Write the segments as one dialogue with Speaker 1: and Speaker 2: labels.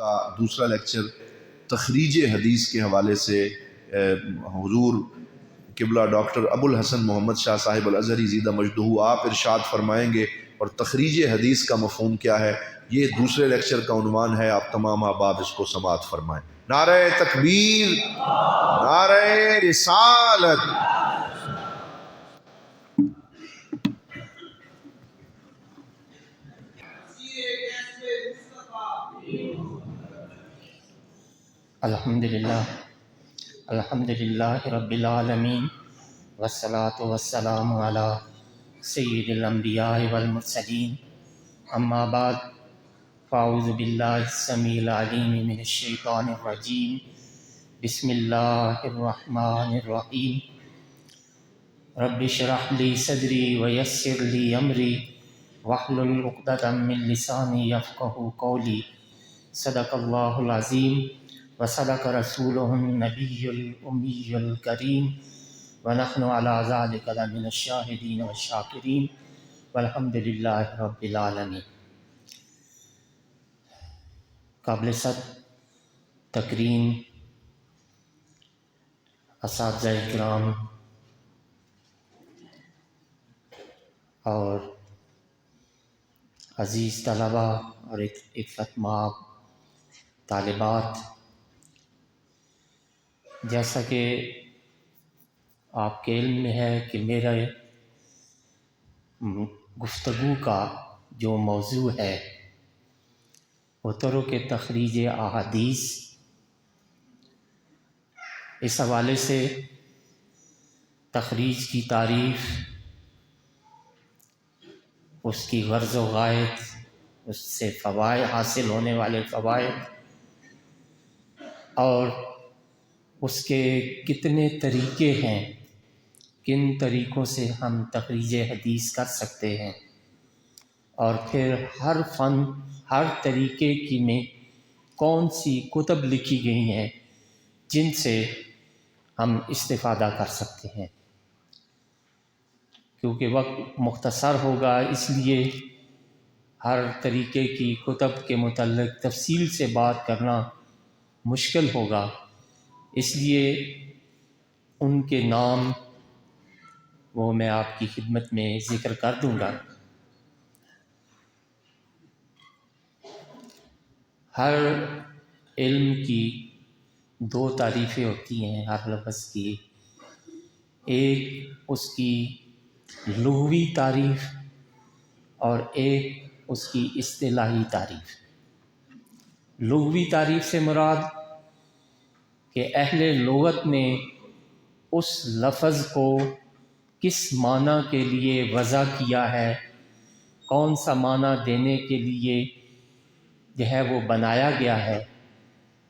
Speaker 1: کا دوسرا لیکچر تخریج حدیث کے حوالے سے حضور قبلہ ڈاکٹر ابو الحسن محمد شاہ صاحب الازہری زیدہ مجدہ آپ ارشاد فرمائیں گے، اور تخریج حدیث کا مفہوم کیا ہے یہ دوسرے لیکچر کا عنوان ہے۔ آپ تمام احباب اس کو سماعت فرمائیں۔ نعرہ تکبیر، نعرہ رسالت۔
Speaker 2: الحمدللہ رب العالمین، والصلاة والسلام علی سید الانبیاء والمرسلین، اما بعد، فاعوذ باللہ السمیع العلیم من الشیطان الرجیم، بسم اللہ الرحمن الرحیم، رب اشرح لی صدری ویسر لی امری واحلل عقدۃ من لسانی یفقہوا قولی، صدق اللہ العظیم وصدق رسولہ النبی الامی الکریم، ونحن علی ذلک لمن الشاہدین والشاکرین، والحمد للہ رب العالمین۔ قابل صد تکریم اساتذہ اکرام اور عزیز طلبہ اور عفت مآب طالبات، جیسا کہ آپ کے علم میں ہے کہ میرے گفتگو کا جو موضوع ہے وہ طرق تخریج احادیث، اس حوالے سے تخریج کی تعریف، اس کی غرض و غایت، اس سے فوائد حاصل ہونے والے فوائد، اور اس کے کتنے طریقے ہیں، کن طریقوں سے ہم تخریج حدیث کر سکتے ہیں، اور پھر ہر فن، ہر طریقے کی میں کون سی کتب لکھی گئی ہیں جن سے ہم استفادہ کر سکتے ہیں۔ کیونکہ وقت مختصر ہوگا، اس لیے ہر طریقے کی کتب کے متعلق تفصیل سے بات کرنا مشکل ہوگا، اس لیے ان کے نام وہ میں آپ کی خدمت میں ذکر کر دوں گا۔ ہر علم کی دو تعریفیں ہوتی ہیں ہر لفظ کی، ایک اس کی لغوی تعریف اور ایک اس کی اصطلاحی تعریف۔ لغوی تعریف سے مراد کہ اہل لغت نے اس لفظ کو کس معنی کے لیے وضع کیا ہے، کون سا معنی دینے کے لیے جو ہے وہ بنایا گیا ہے،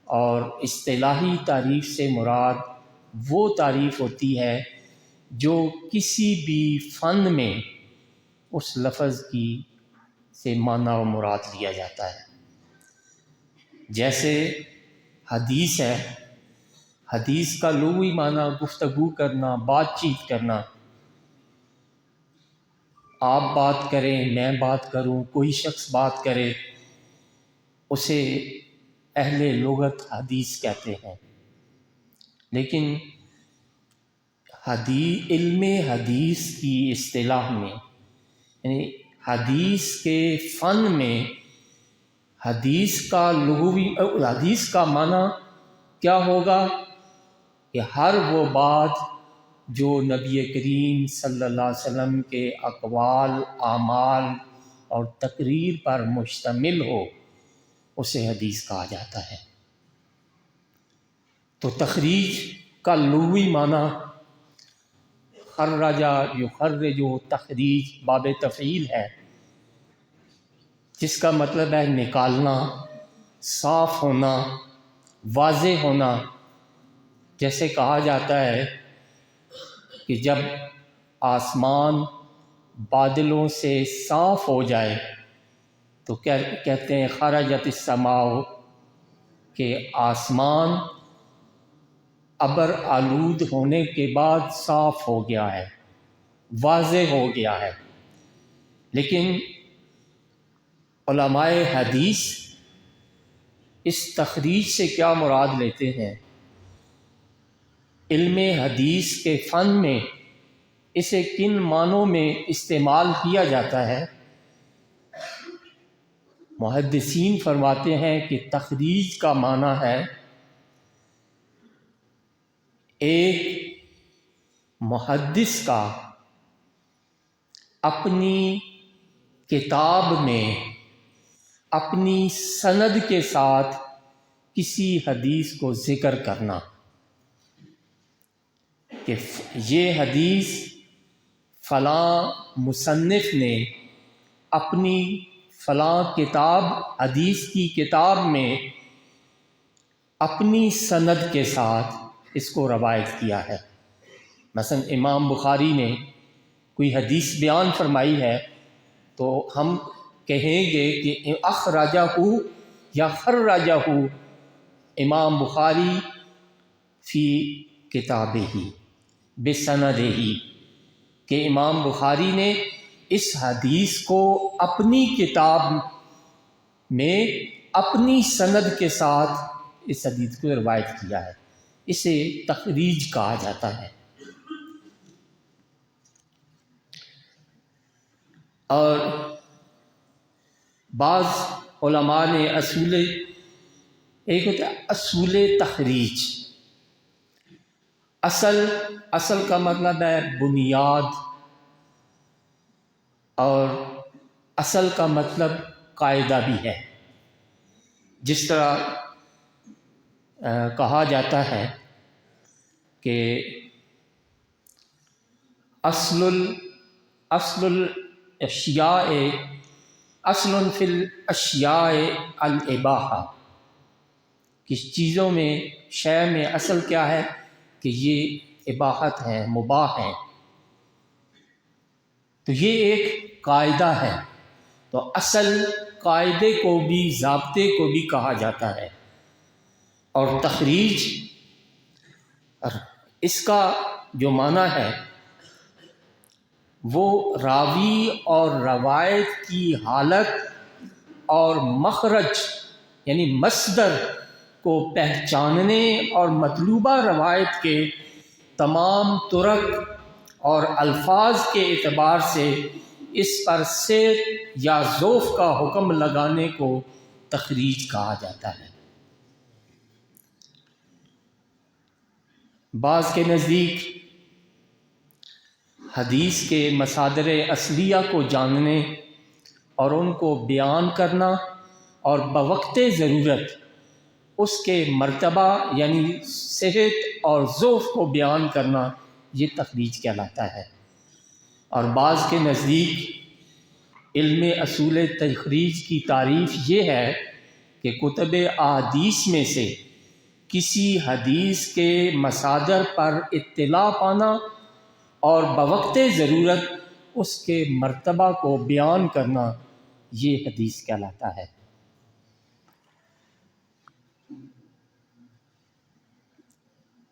Speaker 2: اور اصطلاحی تعریف سے مراد وہ تعریف ہوتی ہے جو کسی بھی فن میں اس لفظ کی سے معنی و مراد لیا جاتا ہے۔ جیسے حدیث ہے، حدیث کا لغوی معنی گفتگو کرنا، بات چیت کرنا، آپ بات کریں، میں بات کروں، کوئی شخص بات کرے، اسے اہل لغت حدیث کہتے ہیں۔ لیکن علم حدیث کی اصطلاح میں، یعنی حدیث کے فن میں، حدیث کا معنی کیا ہوگا کہ ہر وہ بات جو نبی کریم صلی اللہ علیہ وسلم کے اقوال، اعمال اور تقریر پر مشتمل ہو، اسے حدیث کہا جاتا ہے۔ تو تخریج کا لغوی معنی خرج یخرج، تخریج باب تفعیل ہے، جس کا مطلب ہے نکالنا، صاف ہونا، واضح ہونا۔ جیسے کہا جاتا ہے کہ جب آسمان بادلوں سے صاف ہو جائے تو کہتے ہیں خرجت السماء، کہ آسمان ابر آلود ہونے کے بعد صاف ہو گیا ہے، واضح ہو گیا ہے۔ لیکن علماء حدیث اس تخریج سے کیا مراد لیتے ہیں، علم حدیث کے فن میں اسے کن معنوں میں استعمال کیا جاتا ہے؟ محدثین فرماتے ہیں کہ تخریج کا معنی ہے ایک محدث کا اپنی کتاب میں اپنی سند کے ساتھ کسی حدیث کو ذکر کرنا کہ یہ حدیث فلاں مصنف نے اپنی فلاں کتاب حدیث کی کتاب میں اپنی سند کے ساتھ اس کو روایت کیا ہے۔ مثلا امام بخاری نے کوئی حدیث بیان فرمائی ہے تو ہم کہیں گے کہ اخرجہ یا خرجہ امام بخاری فی کتابہ بسندہ، کہ امام بخاری نے اس حدیث کو اپنی کتاب میں اپنی سند کے ساتھ اس حدیث کو روایت کیا ہے، اسے تخریج کہا جاتا ہے۔ اور بعض علماء نے ایک ہوتا ہے اصول تخریج، اصل کا مطلب ہے بنیاد، اور اصل کا مطلب قاعدہ بھی ہے۔ جس طرح کہا جاتا ہے کہ اصل الاشیاء اصل فی الاشیاء الاباحہ، کس چیزوں میں شے میں اصل کیا ہے کہ یہ اباحت ہے، مباح ہے، تو یہ ایک قاعدہ ہے، تو اصل قاعدے کو بھی ضابطے کو بھی کہا جاتا ہے۔ اور تخریج اس کا جو معنی ہے وہ راوی اور روایت کی حالت اور مخرج یعنی مصدر کو پہچاننے اور مطلوبہ روایت کے تمام طرق اور الفاظ کے اعتبار سے اس پر صحت یا ضعف کا حکم لگانے کو تخریج کہا جاتا ہے۔ بعض کے نزدیک حدیث کے مصادر اصلیہ کو جاننے اور ان کو بیان کرنا اور بوقت ضرورت اس کے مرتبہ یعنی صحت اور ضعف کو بیان کرنا یہ تخریج کہلاتا ہے۔ اور بعض کے نزدیک علم اصول تخریج کی تعریف یہ ہے کہ کتب احادیث میں سے کسی حدیث کے مصادر پر اطلاع پانا اور بوقت ضرورت اس کے مرتبہ کو بیان کرنا یہ حدیث کہلاتا ہے۔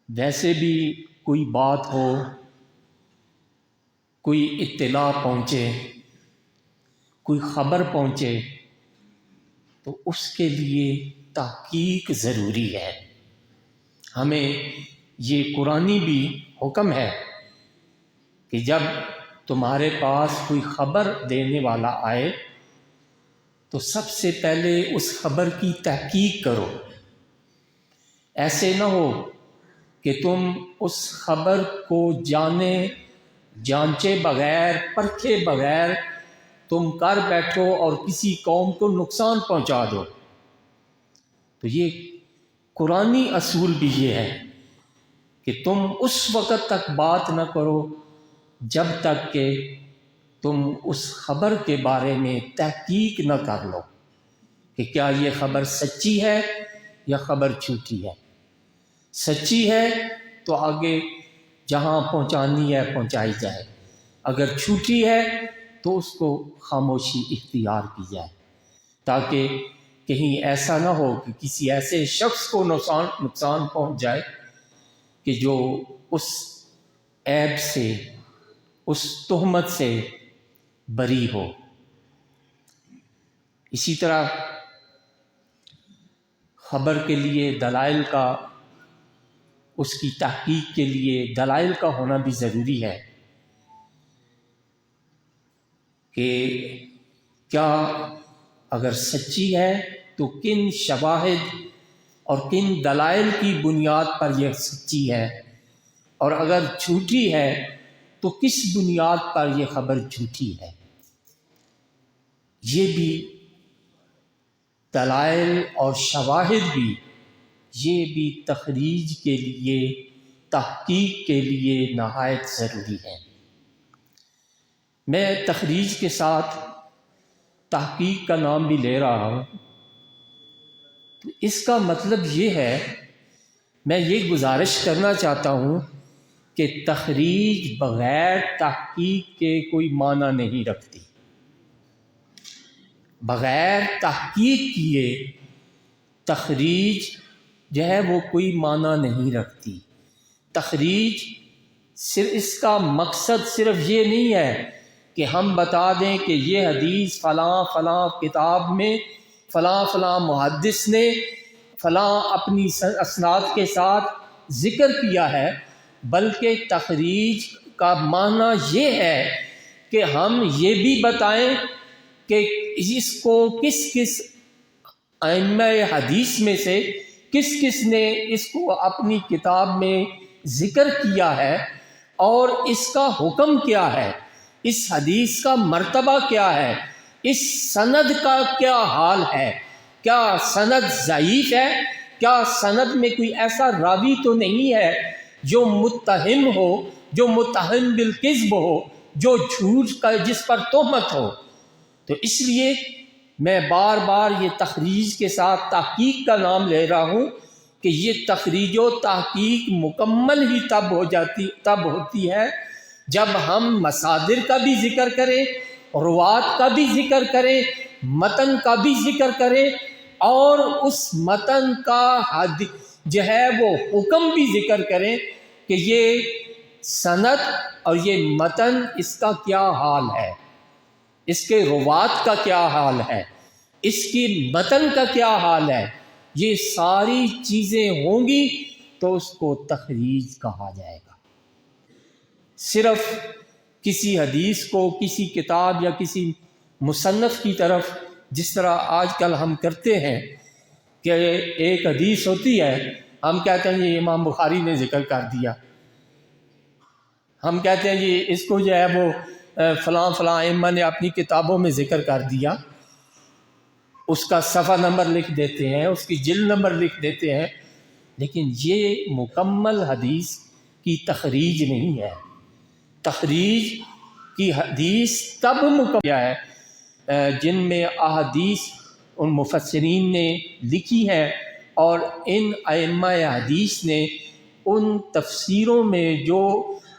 Speaker 2: ویسے بھی کوئی بات ہو، کوئی اطلاع پہنچے، کوئی خبر پہنچے تو اس کے لیے تحقیق ضروری ہے۔ ہمیں یہ قرآنی بھی حکم ہے کہ جب تمہارے پاس کوئی خبر دینے والا آئے تو سب سے پہلے اس خبر کی تحقیق کرو۔ ایسے نہ ہو کہ تم اس خبر کو جانچے بغیر پرکھے بغیر تم کر بیٹھو اور کسی قوم کو نقصان پہنچا دو۔ تو یہ قرآنی اصول بھی یہ ہے کہ تم اس وقت تک بات نہ کرو جب تک کہ تم اس خبر کے بارے میں تحقیق نہ کر لو کہ کیا یہ خبر سچی ہے یا خبر جھوٹی ہے۔ سچی ہے تو آگے جہاں پہنچانی ہے پہنچائی جائے، اگر جھوٹی ہے تو اس کو خاموشی اختیار کی جائے، تاکہ کہیں ایسا نہ ہو کہ کسی ایسے شخص کو نقصان پہنچ جائے کہ جو اس عیب سے، اس تہمت سے بری ہو۔ اسی طرح خبر کے لیے دلائل کا، اس کی تحقیق کے لیے دلائل کا ہونا بھی ضروری ہے کہ کیا اگر سچی ہے تو کن شواہد اور کن دلائل کی بنیاد پر یہ سچی ہے، اور اگر جھوٹی ہے تو کس بنیاد پر یہ خبر جھوٹی ہے۔ یہ بھی دلائل اور شواہد بھی، یہ بھی تخریج کے لیے، تحقیق کے لیے نہایت ضروری ہے۔ میں تخریج کے ساتھ تحقیق کا نام بھی لے رہا ہوں، تو اس کا مطلب یہ ہے، میں یہ گزارش کرنا چاہتا ہوں کہ تخریج بغیر تحقیق کے کوئی معنی نہیں رکھتی۔ بغیر تحقیق کیے تخریج جو ہے وہ کوئی معنی نہیں رکھتی۔ تخریج صرف اس کا مقصد صرف یہ نہیں ہے کہ ہم بتا دیں کہ یہ حدیث فلاں فلاں کتاب میں فلاں فلاں محدث نے فلاں اپنی اسناد کے ساتھ ذکر کیا ہے، بلکہ تخریج کا معنی یہ ہے کہ ہم یہ بھی بتائیں کہ اس کو کس کس ائمہ حدیث میں سے کس کس نے اس کو اپنی کتاب میں ذکر کیا ہے، اور اس کا حکم کیا ہے، اس حدیث کا مرتبہ کیا ہے، اس سند کا کیا حال ہے، کیا سند ضعیف ہے، کیا سند میں کوئی ایسا راوی تو نہیں ہے جو متہم ہو، جو متہم بالکذب ہو، جو جھوٹ کا جس پر تہمت ہو۔ تو اس لیے میں بار بار یہ تخریج کے ساتھ تحقیق کا نام لے رہا ہوں کہ یہ تخریج و تحقیق مکمل ہی تب ہوتی ہے جب ہم مصادر کا بھی ذکر کریں، روات کا بھی ذکر کریں، متن کا بھی ذکر کریں، اور اس متن کا جو ہے وہ حکم بھی ذکر کریں کہ یہ سند اور یہ متن اس کا کیا حال ہے، اس کے روات کا کیا حال ہے، اس کی متن کا کیا حال ہے۔ یہ ساری چیزیں ہوں گی تو اس کو تخریج کہا جائے گا۔ صرف کسی حدیث کو کسی کتاب یا کسی مصنف کی طرف، جس طرح آج کل ہم کرتے ہیں کہ ایک حدیث ہوتی ہے، ہم کہتے ہیں یہ امام بخاری نے ذکر کر دیا، ہم کہتے ہیں جی اس کو جو ہے وہ فلاں فلاں ائمہ نے اپنی کتابوں میں ذکر کر دیا، اس کا صفحہ نمبر لکھ دیتے ہیں، اس کی جلد نمبر لکھ دیتے ہیں، لیکن یہ مکمل حدیث کی تخریج نہیں ہے۔ تخریج کی حدیث تب مکمل ہے جن میں احادیث ان مفسرین نے لکھی ہیں اور ان ائمہ حدیث نے ان تفسیروں میں جو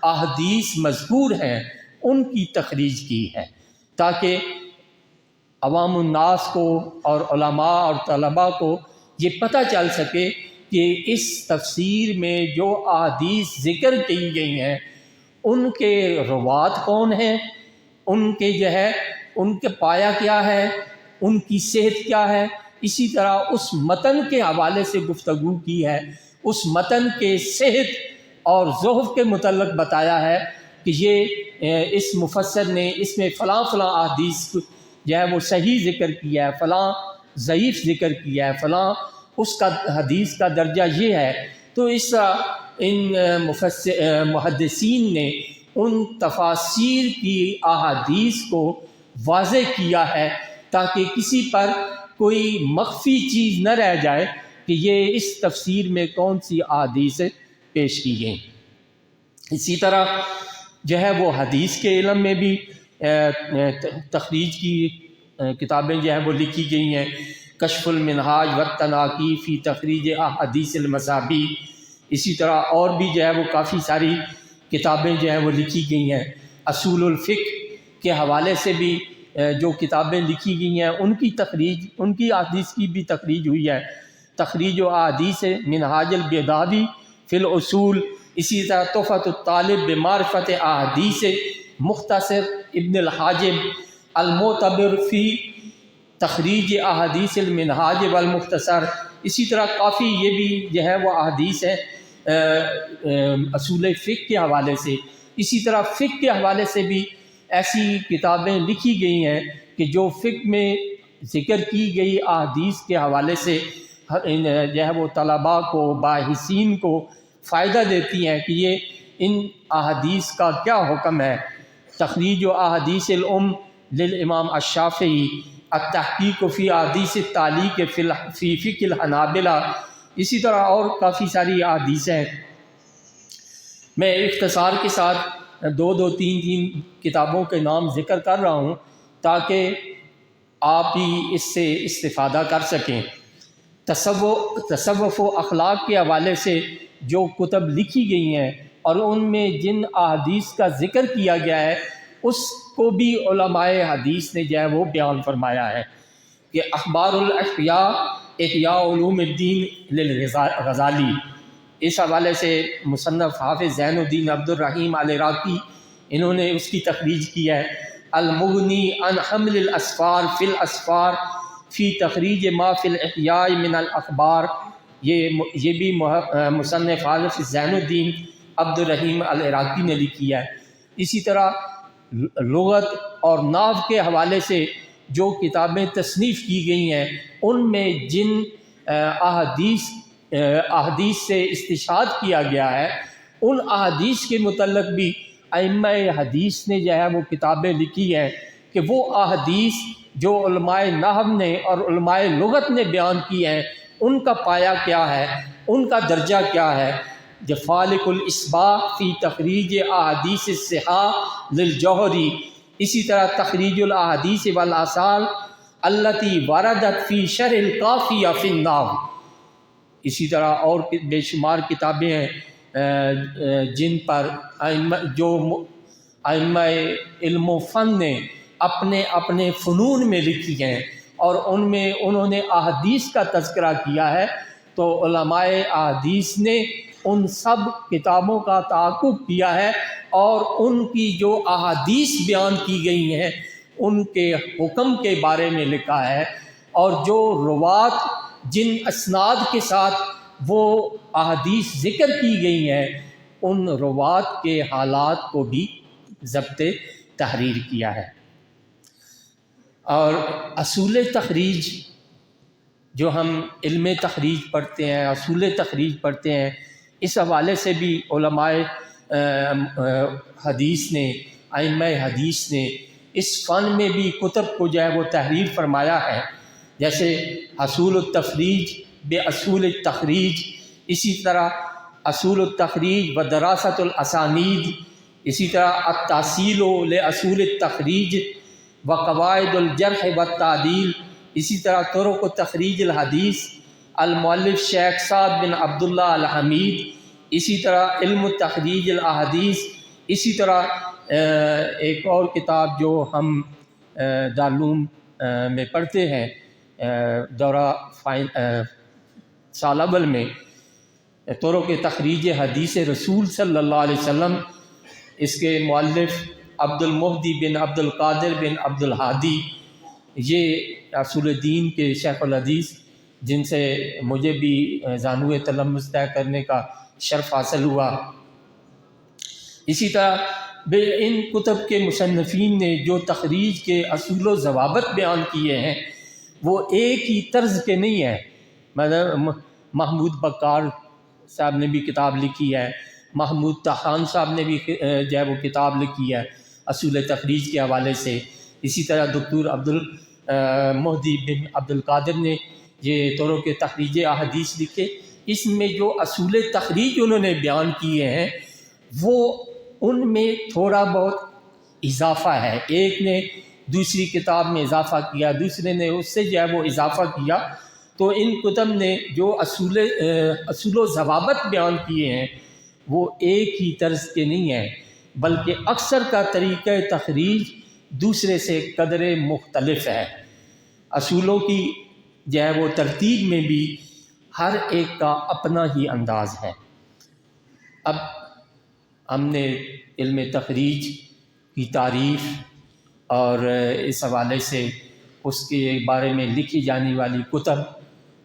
Speaker 2: احادیث مذکور ہیں ان کی تخریج کی ہے، تاکہ عوام الناس کو اور علماء اور طلباء کو یہ پتہ چل سکے کہ اس تفسیر میں جو احادیث ذکر کی گئی ہیں ان کے روات کون ہیں، ان کے جو ہے ان کے پایا کیا ہے، ان کی صحت کیا ہے۔ اسی طرح اس متن کے حوالے سے گفتگو کی ہے، اس متن کے صحت اور ضعف کے متعلق بتایا ہے کہ یہ اس مفسر نے اس میں فلاں فلاں احادیث جو ہے وہ صحیح ذکر کیا ہے، فلاں ضعیف ذکر کیا ہے، فلاں اس کا حدیث کا درجہ یہ ہے۔ تو اس طرح ان محدثین نے ان تفاسیر کی احادیث کو واضح کیا ہے تاکہ کسی پر کوئی مخفی چیز نہ رہ جائے کہ یہ اس تفسیر میں کون سی احادیث پیش کی گئیں۔ اسی طرح جو ہے وہ حدیث کے علم میں بھی تخریج کی کتابیں جو ہیں وہ لکھی گئی ہیں، کشف المنہاج والتناقی فی تخریج احادیث المصابیح۔ اسی طرح اور بھی جو ہے وہ کافی ساری کتابیں جو ہیں وہ لکھی گئی ہیں۔ اصول الفقہ کے حوالے سے بھی جو کتابیں لکھی گئی ہیں ان کی تخریج، ان کی احادیث کی بھی تخریج ہوئی ہے۔ تخریج و احادیث منہاج البیضاوی فی الاصول، اسی طرح تحفۃ الطالب بمعرفت احادیث مختصر ابن الحاجب المعتبر فی تخریج احادیث المنہاج والمختصر، اسی طرح کافی یہ بھی جو ہے وہ احادیث ہے اصول فقہ کے حوالے سے. اسی طرح فقہ کے حوالے سے بھی ایسی کتابیں لکھی گئی ہیں کہ جو فقہ میں ذکر کی گئی احادیث کے حوالے سے جو ہے وہ طلباء کو باحثین کو فائدہ دیتی ہیں کہ یہ ان احادیث کا کیا حکم ہے. تخریج و احادیث الام للامام الشافعی، التحقیق فی احادیث التعلیق فی فقہ الحنابلہ. اسی طرح اور کافی ساری احادیث ہیں. میں اختصار کے ساتھ دو تین کتابوں کے نام ذکر کر رہا ہوں تاکہ آپ بھی اس سے استفادہ کر سکیں. تصوف و اخلاق کے حوالے سے جو کتب لکھی گئی ہیں اور ان میں جن احادیث کا ذکر کیا گیا ہے اس کو بھی علماء حدیث نے جو ہے وہ بیان فرمایا ہے کہ اخبار الاحیاء احیاء علوم الدین للغزالی، اس حوالے سے مصنف حافظ زین الدین عبد الرحیم العراقی انہوں نے اس کی تخریج کی ہے. المغنی عن حمل الاسفار فی الاسفار فی تخریج ما فی الاحیاء من الاخبار، یہ بھی مصنف حافظ زین الدین عبد الرحیم العراقی نے لکھی ہے. اسی طرح لغت اور نحو کے حوالے سے جو کتابیں تصنیف کی گئی ہیں ان میں جن احادیث سے استشہاد کیا گیا ہے ان احادیث کے متعلق بھی ائمہ حدیث نے جو ہے وہ کتابیں لکھی ہیں کہ وہ احادیث جو علماء نحو نے اور علماء لغت نے بیان کی ہیں ان کا پایہ کیا ہے، ان کا درجہ کیا ہے. فالق الاصباح فی تخریج احادیث الصحاح للجوہری، اسی طرح تخریج الاحادیث والآثار التي وردت فی شرح القافیہ فی النحو. اسی طرح اور بے شمار کتابیں ہیں جن پر ائمہ علم و فن نے اپنے اپنے فنون میں لکھی ہیں اور ان میں انہوں نے احادیث کا تذکرہ کیا ہے. تو علماء احادیث نے ان سب کتابوں کا تعاقب کیا ہے اور ان کی جو احادیث بیان کی گئی ہیں ان کے حکم کے بارے میں لکھا ہے، اور جو روات جن اسناد کے ساتھ وہ احادیث ذکر کی گئی ہیں ان روات کے حالات کو بھی ضبط تحریر کیا ہے. اور اصول تخریج جو ہم علم تخریج پڑھتے ہیں، اصول تخریج پڑھتے ہیں، اس حوالے سے بھی علماء حدیث نے، ائمہ حدیث نے اس فن میں بھی کتب کو جو ہے وہ تحریر فرمایا ہے. جیسے اصول التفریج بے اصول التخریج، اسی طرح اصول التخریج و دراست الاسانید، اسی طرح التحصیل لاصول التخریج و قواعد الجرح والتعدیل، اسی طرح طرق تخریج الحدیث المؤلف شیخ سعد بن عبداللہ الحمید، اسی طرح علم تخریج الاحادیث. اسی طرح ایک اور کتاب جو ہم دارالعلوم میں پڑھتے ہیں دورہ سال اول میں، طرق تخریج حدیث رسول صلی اللہ علیہ وسلم، اس کے مؤلف عبد المہدی بن عبد القادر بن عبد الہادی، یہ اصول الدین کے شیخ الحدیث جن سے مجھے بھی زانوِ تلمذ طے کرنے کا شرف حاصل ہوا. اسی طرح ان کتب کے مصنفین نے جو تخریج کے اصول و ضوابط بیان کیے ہیں وہ ایک ہی طرز کے نہیں ہیں. محمود بکار صاحب نے بھی کتاب لکھی ہے، محمود طحان صاحب نے بھی جو ہے وہ کتاب لکھی ہے اصول تخریج کے حوالے سے. اسی طرح دکتور عبد المہدی بن عبد القادر نے یہ طرق تخریج احادیث لکھے. اس میں جو اصول تخریج انہوں نے بیان کیے ہیں وہ ان میں تھوڑا بہت اضافہ ہے. ایک نے دوسری کتاب میں اضافہ کیا، دوسرے نے اس سے جو ہے وہ اضافہ کیا. تو ان کتب نے جو اصول و ضوابط بیان کیے ہیں وہ ایک ہی طرز کے نہیں ہیں، بلکہ اکثر کا طریقہ تخریج دوسرے سے قدرے مختلف ہے. اصولوں کی جو ہے وہ ترتیب میں بھی ہر ایک کا اپنا ہی انداز ہے. اب ہم نے علم تخریج کی تعریف اور اس حوالے سے اس کے بارے میں لکھی جانے والی کتب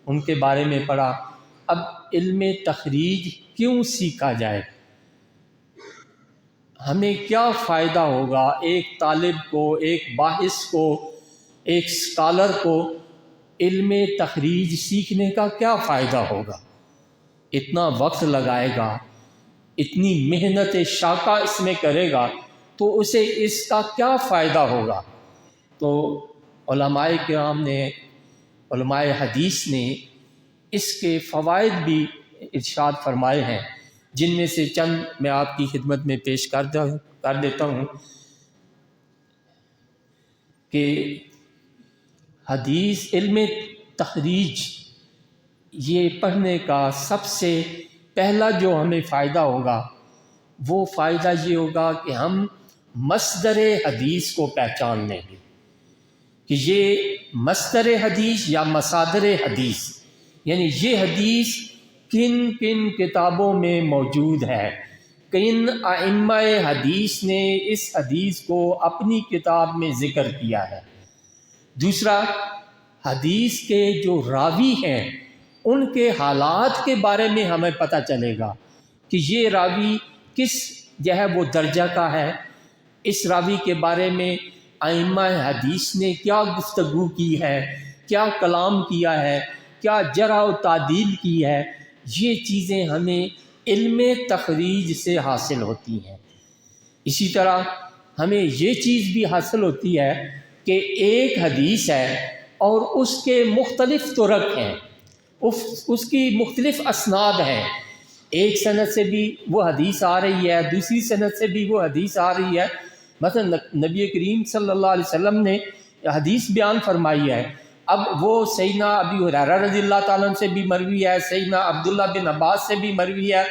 Speaker 2: ان کے بارے میں پڑھا۔ اب علم تخریج کیوں سیکھا جائے؟ ہمیں کیا فائدہ ہوگا ایک طالب کو، ایک باحث کو، ایک اسکالر کو علم تخریج سیکھنے کا کیا فائدہ ہوگا؟ اتنا وقت لگائے گا، اتنی محنت شاقہ اس میں کرے گا تو اسے اس کا کیا فائدہ ہوگا؟ تو علماء کرام نے، علماء حدیث نے اس کے فوائد بھی ارشاد فرمائے ہیں، جن میں سے چند میں آپ کی خدمت میں پیش کر دیتا ہوں کہ حدیث علم تخریج یہ پڑھنے کا سب سے پہلا جو ہمیں فائدہ ہوگا وہ فائدہ یہ ہوگا کہ ہم مصدر حدیث کو پہچان لیں گے کہ یہ مصدر حدیث یا مصادر حدیث، یعنی یہ حدیث کن کن کتابوں میں موجود ہے، کن ائمہ حدیث نے اس حدیث کو اپنی کتاب میں ذکر کیا ہے۔ دوسرا، حدیث کے جو راوی ہیں ان کے حالات کے بارے میں ہمیں پتہ چلے گا کہ یہ راوی کس وہ درجہ کا ہے، اس راوی کے بارے میں ائمہ حدیث نے کیا گفتگو کی ہے، کیا کلام کیا ہے، کیا جرح و تعدیل کی ہے۔ یہ چیزیں ہمیں علم تخریج سے حاصل ہوتی ہیں۔ اسی طرح ہمیں یہ چیز بھی حاصل ہوتی ہے کہ ایک حدیث ہے اور اس کے مختلف طرق ہیں، اس کی مختلف اسناد ہیں، ایک سند سے بھی وہ حدیث آ رہی ہے، دوسری سند سے بھی وہ حدیث آ رہی ہے۔ مثلا نبی کریم صلی اللہ علیہ وسلم نے حدیث بیان فرمائی ہے، اب وہ سیدنا ابی ہریرہ رضی اللہ تعالیٰ عنہ سے بھی مروی ہے، سیدنا عبداللہ بن عباس سے بھی مروی ہے،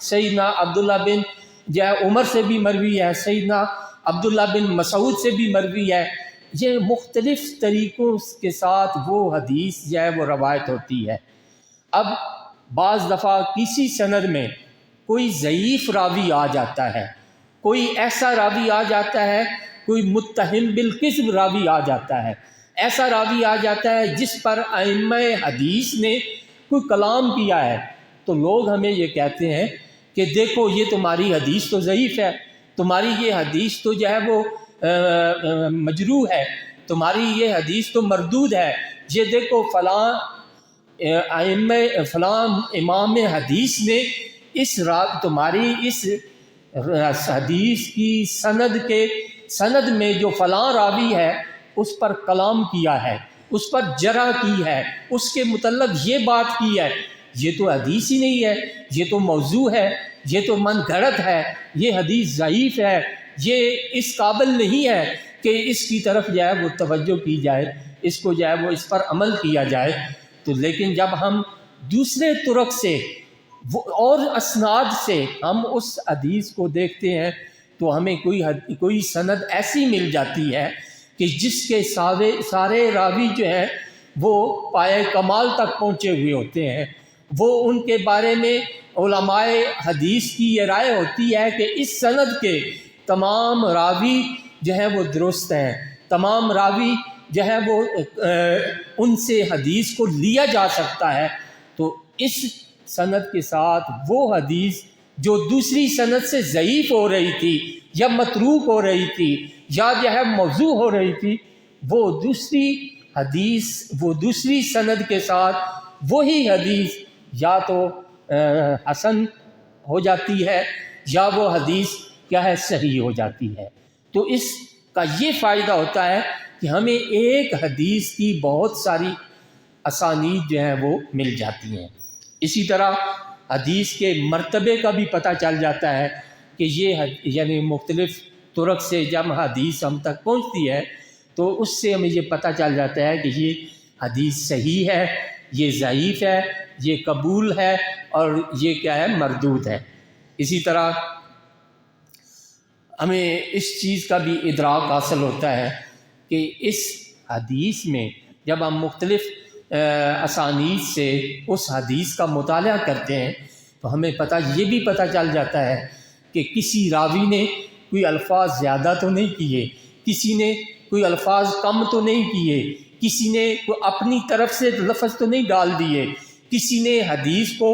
Speaker 2: سیدنا عبداللہ بن عمر سے بھی مروی ہے، سیدنا عبداللہ بن مسعود سے بھی مروی ہے۔ یہ مختلف طریقوں کے ساتھ وہ حدیث وہ روایت ہوتی ہے۔ اب بعض دفعہ کسی سند میں کوئی ضعیف راوی آ جاتا ہے، کوئی ایسا راوی آ جاتا ہے، کوئی متہم بالکذب راوی آ جاتا ہے، ایسا راوی آ جاتا ہے جس پر ائمہ حدیث نے کوئی کلام کیا ہے، تو لوگ ہمیں یہ کہتے ہیں کہ دیکھو یہ تمہاری حدیث تو ضعیف ہے، تمہاری یہ حدیث تو وہ مجروح ہے، تمہاری یہ حدیث تو مردود ہے، یہ دیکھو فلاں فلاں امام حدیث نے تمہاری اس حدیث کی سند میں جو فلاں راوی ہے اس پر کلام کیا ہے، اس پر جرح کی ہے، اس کے متعلق یہ بات کی ہے۔ یہ تو حدیث ہی نہیں ہے، یہ تو موضوع ہے، یہ تو من گھڑت ہے، یہ حدیث ضعیف ہے، یہ اس قابل نہیں ہے کہ اس کی طرف وہ توجہ کی جائے، اس کو وہ اس پر عمل کیا جائے۔ تو لیکن جب ہم دوسرے طرق سے اور اسناد سے ہم اس حدیث کو دیکھتے ہیں تو ہمیں کوئی سند ایسی مل جاتی ہے کہ جس کے سارے راوی ہیں وہ پائے کمال تک پہنچے ہوئے ہوتے ہیں، وہ ان کے بارے میں علماء حدیث کی یہ رائے ہوتی ہے کہ اس سند کے تمام راوی وہ درست ہیں، تمام راوی وہ ان سے حدیث کو لیا جا سکتا ہے۔ تو اس سند کے ساتھ وہ حدیث جو دوسری سند سے ضعیف ہو رہی تھی یا متروک ہو رہی تھی یا موضوع ہو رہی تھی، وہ دوسری سند کے ساتھ وہی حدیث یا تو حسن ہو جاتی ہے یا وہ حدیث صحیح ہو جاتی ہے۔ تو اس کا یہ فائدہ ہوتا ہے کہ ہمیں ایک حدیث کی بہت ساری اسانید وہ مل جاتی ہیں۔ اسی طرح حدیث کے مرتبے کا بھی پتہ چل جاتا ہے کہ یہ مختلف طرق سے جب حدیث ہم تک پہنچتی ہے تو اس سے ہمیں یہ پتہ چل جاتا ہے کہ یہ حدیث صحیح ہے، یہ ضعیف ہے، یہ قبول ہے اور یہ مردود ہے۔ اسی طرح ہمیں اس چیز کا بھی ادراک حاصل ہوتا ہے کہ اس حدیث میں جب ہم مختلف اسانید سے اس حدیث کا مطالعہ کرتے ہیں تو ہمیں یہ بھی پتہ چل جاتا ہے کہ کسی راوی نے کوئی الفاظ زیادہ تو نہیں کیے، کسی نے کوئی الفاظ کم تو نہیں کیے، کسی نے اپنی طرف سے لفظ تو نہیں ڈال دیے، کسی نے حدیث کو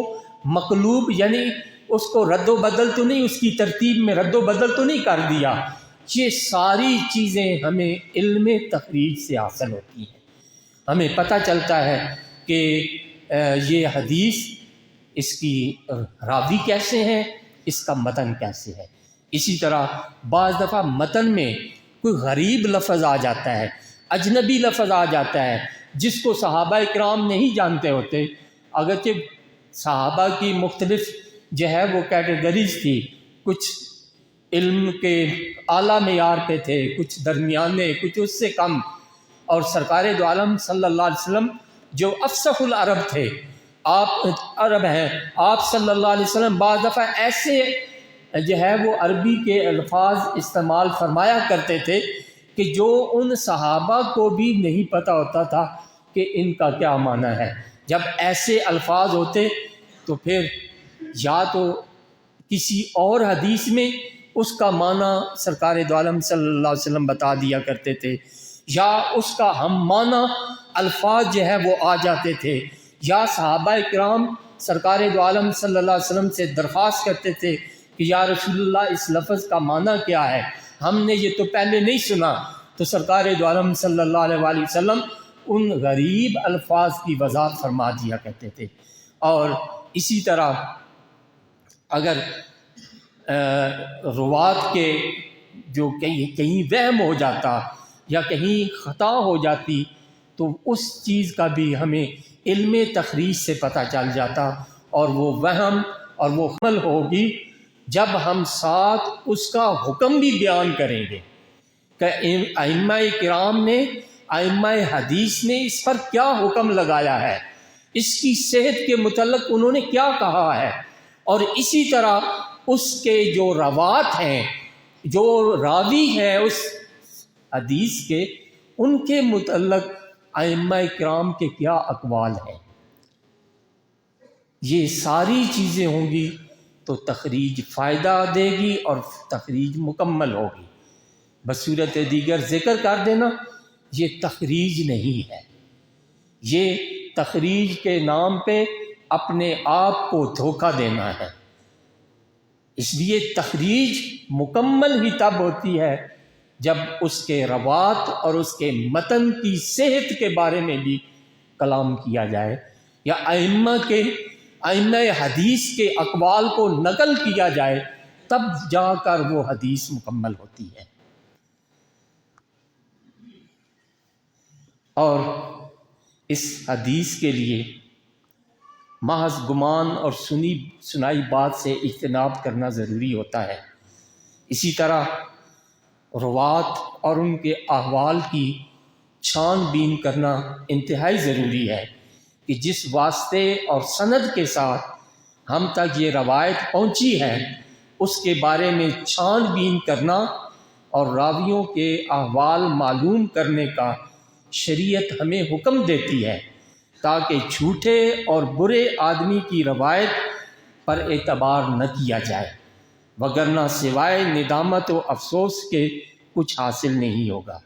Speaker 2: مقلوب یعنی اس کو رد و بدل تو نہیں، اس کی ترتیب میں رد و بدل تو نہیں کر دیا۔ یہ ساری چیزیں ہمیں علم تخریج سے حاصل ہوتی ہیں۔ ہمیں پتہ چلتا ہے کہ یہ حدیث اس کی راوی کیسے ہیں، اس کا متن کیسے ہے۔ اسی طرح بعض دفعہ متن میں کوئی غریب لفظ آ جاتا ہے، اجنبی لفظ آ جاتا ہے جس کو صحابہ اکرام نہیں جانتے ہوتے، اگرچہ صحابہ کی مختلف جو ہے وہ کیٹیگریز تھی، کچھ علم کے اعلیٰ معیار پہ تھے، کچھ درمیانے، کچھ اس سے کم، اور سرکار دو عالم صلی اللہ علیہ وسلم جو افصح العرب تھے، آپ عرب ہیں، آپ صلی اللہ علیہ وسلم بعض دفعہ ایسے جو ہے وہ عربی کے الفاظ استعمال فرمایا کرتے تھے کہ جو ان صحابہ کو بھی نہیں پتہ ہوتا تھا کہ ان کا کیا معنی ہے۔ جب ایسے الفاظ ہوتے تو پھر یا تو کسی اور حدیث میں اس کا معنی سرکار دو عالم صلی اللہ علیہ وسلم بتا دیا کرتے تھے، یا اس کا ہم معنی الفاظ جو ہے وہ آ جاتے تھے، یا صحابہ اکرام سرکار دو عالم صلی اللہ علیہ وسلم سے درخواست کرتے تھے کہ یا رسول اللہ اس لفظ کا معنی کیا ہے، ہم نے یہ تو پہلے نہیں سنا، تو سرکار دو عالم صلی اللہ علیہ وآلہ وسلم ان غریب الفاظ کی وضاحت فرما دیا کرتے تھے۔ اور اسی طرح اگر روات کے جو کہیں وہم ہو جاتا یا کہیں خطا ہو جاتی تو اس چیز کا بھی ہمیں علم تخریج سے پتہ چل جاتا، اور وہ وہم اور وہ عمل ہوگی جب ہم ساتھ اس کا حکم بھی بیان کریں گے کہ ائمہ کرام نے، ائمہ حدیث نے اس پر کیا حکم لگایا ہے، اس کی صحت کے متعلق انہوں نے کیا کہا ہے، اور اسی طرح اس کے جو روات ہیں، جو راوی ہیں اس حدیث کے، ان کے متعلق ائمہ کرام کے کیا اقوال ہیں۔ یہ ساری چیزیں ہوں گی تو تخریج فائدہ دے گی اور تخریج مکمل ہوگی۔ بصورت دیگر ذکر کر دینا یہ تخریج نہیں ہے، یہ تخریج کے نام پہ اپنے آپ کو دھوکہ دینا ہے۔ اس لیے تخریج مکمل ہی تب ہوتی ہے جب اس کے روات اور اس کے متن کی صحت کے بارے میں بھی کلام کیا جائے، یا ائمہ حدیث کے اقوال کو نقل کیا جائے، تب جا کر وہ حدیث مکمل ہوتی ہے۔ اور اس حدیث کے لیے محض گمان اور سنائی بات سے اجتناب کرنا ضروری ہوتا ہے۔ اسی طرح روات اور ان کے احوال کی چھان بین کرنا انتہائی ضروری ہے کہ جس واسطے اور سند کے ساتھ ہم تک یہ روایت پہنچی ہے اس کے بارے میں چھان بین کرنا اور راویوں کے احوال معلوم کرنے کا شریعت ہمیں حکم دیتی ہے، تاکہ جھوٹے اور برے آدمی کی روایت پر اعتبار نہ کیا جائے، وگرنہ سوائے ندامت و افسوس کے کچھ حاصل نہیں ہوگا۔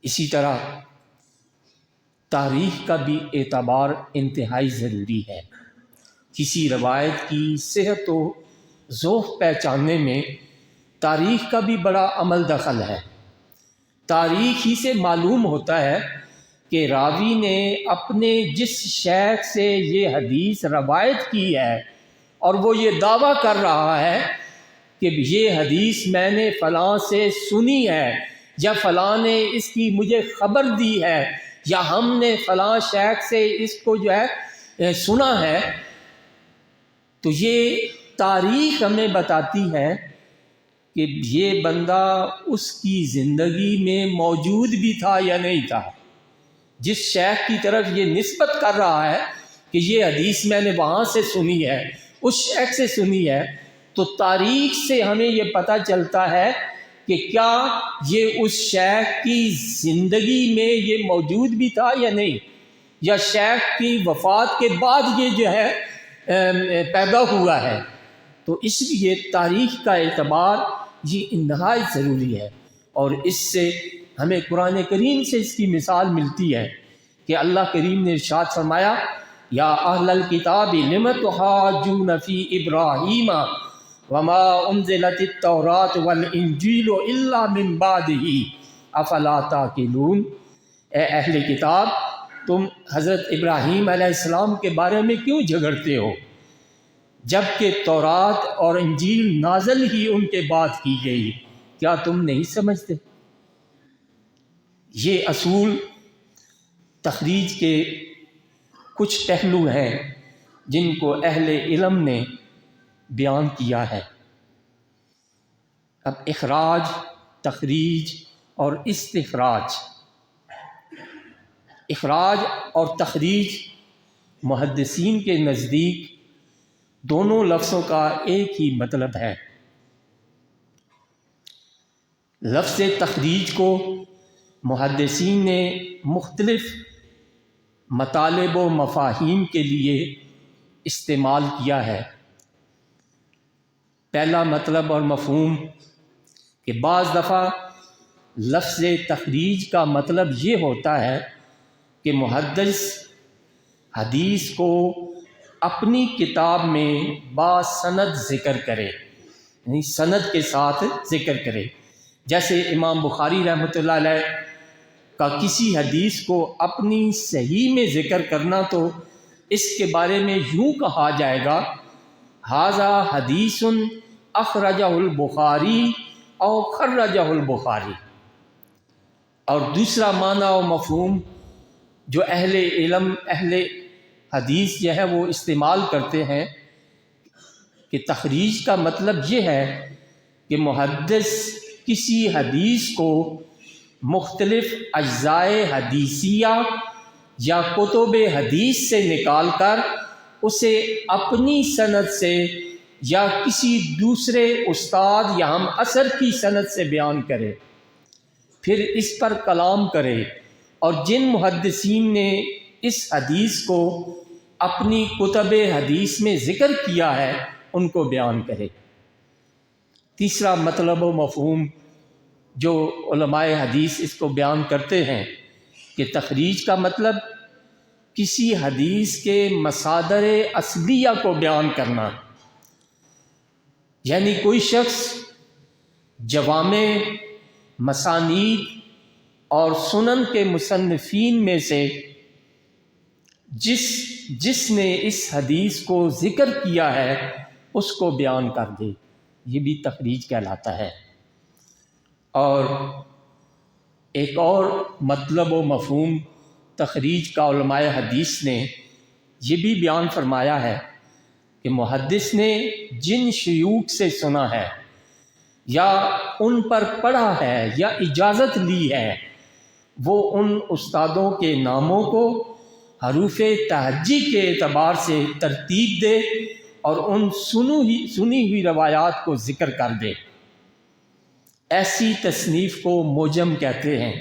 Speaker 2: اسی طرح تاریخ کا بھی اعتبار انتہائی ضروری ہے۔ کسی روایت کی صحت و ضعف پہچاننے میں تاریخ کا بھی بڑا عمل دخل ہے۔ تاریخ ہی سے معلوم ہوتا ہے کہ راوی نے اپنے جس شیخ سے یہ حدیث روایت کی ہے اور وہ یہ دعویٰ کر رہا ہے کہ یہ حدیث میں نے فلاں سے سنی ہے، یا فلاں نے اس کی مجھے خبر دی ہے، یا ہم نے فلاں شیخ سے اس کو جو ہے سنا ہے، تو یہ تاریخ ہمیں بتاتی ہے کہ یہ بندہ اس کی زندگی میں موجود بھی تھا یا نہیں تھا۔ جس شیخ کی طرف یہ نسبت کر رہا ہے کہ یہ حدیث میں نے وہاں سے سنی ہے، اس شیخ سے سنی ہے، تو تاریخ سے ہمیں یہ پتہ چلتا ہے کہ کیا یہ اس شیخ کی زندگی میں یہ موجود بھی تھا یا نہیں، یا شیخ کی وفات کے بعد یہ جو ہے پیدا ہوا ہے۔ تو اس لیے تاریخ کا اعتبار یہ انتہائی ضروری ہے، اور اس سے ہمیں قرآن کریم سے اس کی مثال ملتی ہے کہ اللہ کریم نے ارشاد فرمایا یا اہل الکتاب لم تحاجون فی ابراہیم وما انزلت التوراۃ والانجیل الا من بعدہ افلا تعقلون۔ اے اہل کتاب، تم حضرت ابراہیم علیہ السلام کے بارے میں کیوں جھگڑتے ہو جب کہ تورات اور انجیل نازل ہی ان کے بعد کی گئی؟ کیا تم نہیں سمجھتے؟ یہ اصول تخریج کے کچھ پہلو ہیں جن کو اہل علم نے بیان کیا ہے۔ اب اخراج، تخریج اور استخراج۔ اخراج اور تخریج محدثین کے نزدیک دونوں لفظوں کا ایک ہی مطلب ہے۔ لفظ تخریج کو محدثین نے مختلف مطالب و مفاہیم کے لیے استعمال کیا ہے۔ پہلا مطلب اور مفہوم کہ بعض دفعہ لفظ تخریج کا مطلب یہ ہوتا ہے کہ محدث حدیث کو اپنی کتاب میں باسند ذکر کرے، یعنی سند کے ساتھ ذکر کرے۔ جیسے امام بخاری رحمۃ اللہ علیہ کا کسی حدیث کو اپنی صحیح میں ذکر کرنا تو اس کے بارے میں یوں کہا جائے گا ھذا حدیث اخرجہ البخاری او خرجہ البخاری۔ اور دوسرا معنی و مفہوم جو اہل علم، اہل حدیث جو ہے وہ استعمال کرتے ہیں کہ تخریج کا مطلب یہ ہے کہ محدث کسی حدیث کو مختلف اجزائے حدیثیہ یا کتب حدیث سے نکال کر اسے اپنی سند سے یا کسی دوسرے استاد یا ہم اثر کی سند سے بیان کرے، پھر اس پر کلام کرے، اور جن محدثین نے اس حدیث کو اپنی کتب حدیث میں ذکر کیا ہے ان کو بیان کرے۔ تیسرا مطلب و مفہوم جو علماء حدیث اس کو بیان کرتے ہیں کہ تخریج کا مطلب کسی حدیث کے مصادر اصلیہ کو بیان کرنا، یعنی کوئی شخص جوامع، مسانید اور سنن کے مصنفین میں سے جس نے اس حدیث کو ذکر کیا ہے اس کو بیان کر دے، یہ بھی تخریج کہلاتا ہے۔ اور ایک اور مطلب و مفہوم تخریج کا علماء حدیث نے یہ بھی بیان فرمایا ہے کہ محدث نے جن شیوخ سے سنا ہے یا ان پر پڑھا ہے یا اجازت لی ہے وہ ان استادوں کے ناموں کو حروف تہجی کے اعتبار سے ترتیب دے اور ان سنی ہوئی روایات کو ذکر کر دے۔ ایسی تصنیف کو موجم کہتے ہیں،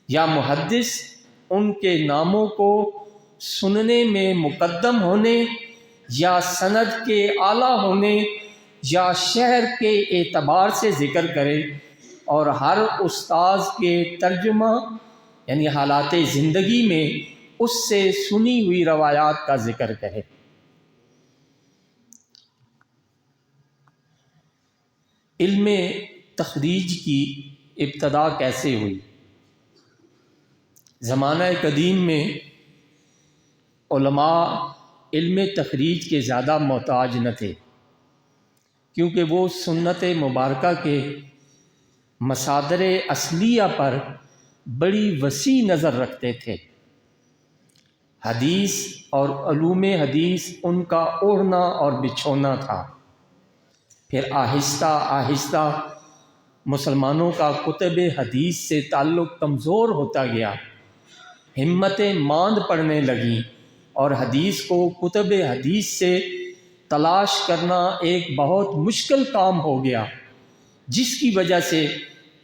Speaker 2: یا محدث ان کے ناموں کو سننے میں مقدم ہونے یا سند کے اعلیٰ ہونے یا شہر کے اعتبار سے ذکر کرے، اور ہر استاذ کے ترجمہ یعنی حالات زندگی میں اس سے سنی ہوئی روایات کا ذکر کرے۔ علم تخریج کی ابتدا کیسے ہوئی؟ زمانہ قدیم میں علماء علم تخریج کے زیادہ محتاج نہ تھے، کیونکہ وہ سنت مبارکہ کے مصادر اصلیہ پر بڑی وسیع نظر رکھتے تھے۔ حدیث اور علوم حدیث ان کا اوڑھنا اور بچھونا تھا۔ پھر آہستہ آہستہ مسلمانوں کا کتب حدیث سے تعلق کمزور ہوتا گیا، ہمتیں ماند پڑنے لگیں، اور حدیث کو کتب حدیث سے تلاش کرنا ایک بہت مشکل کام ہو گیا، جس کی وجہ سے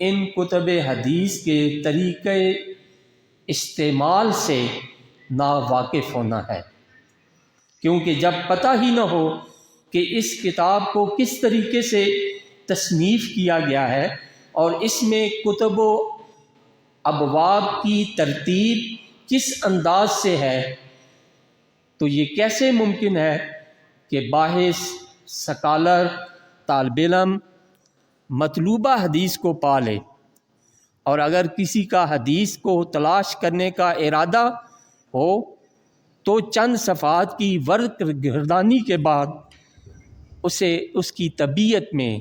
Speaker 2: ان کتب حدیث کے طریقے استعمال سے ناواقف ہونا ہے، کیونکہ جب پتہ ہی نہ ہو کہ اس کتاب کو کس طریقے سے تصنیف کیا گیا ہے اور اس میں کتب و ابواب کی ترتیب کس انداز سے ہے، تو یہ کیسے ممکن ہے کہ باحث، سکالر، طالب علم مطلوبہ حدیث کو پا لے، اور اگر کسی کا حدیث کو تلاش کرنے کا ارادہ ہو تو چند صفحات کی ورق گردانی کے بعد اسے اس کی طبیعت میں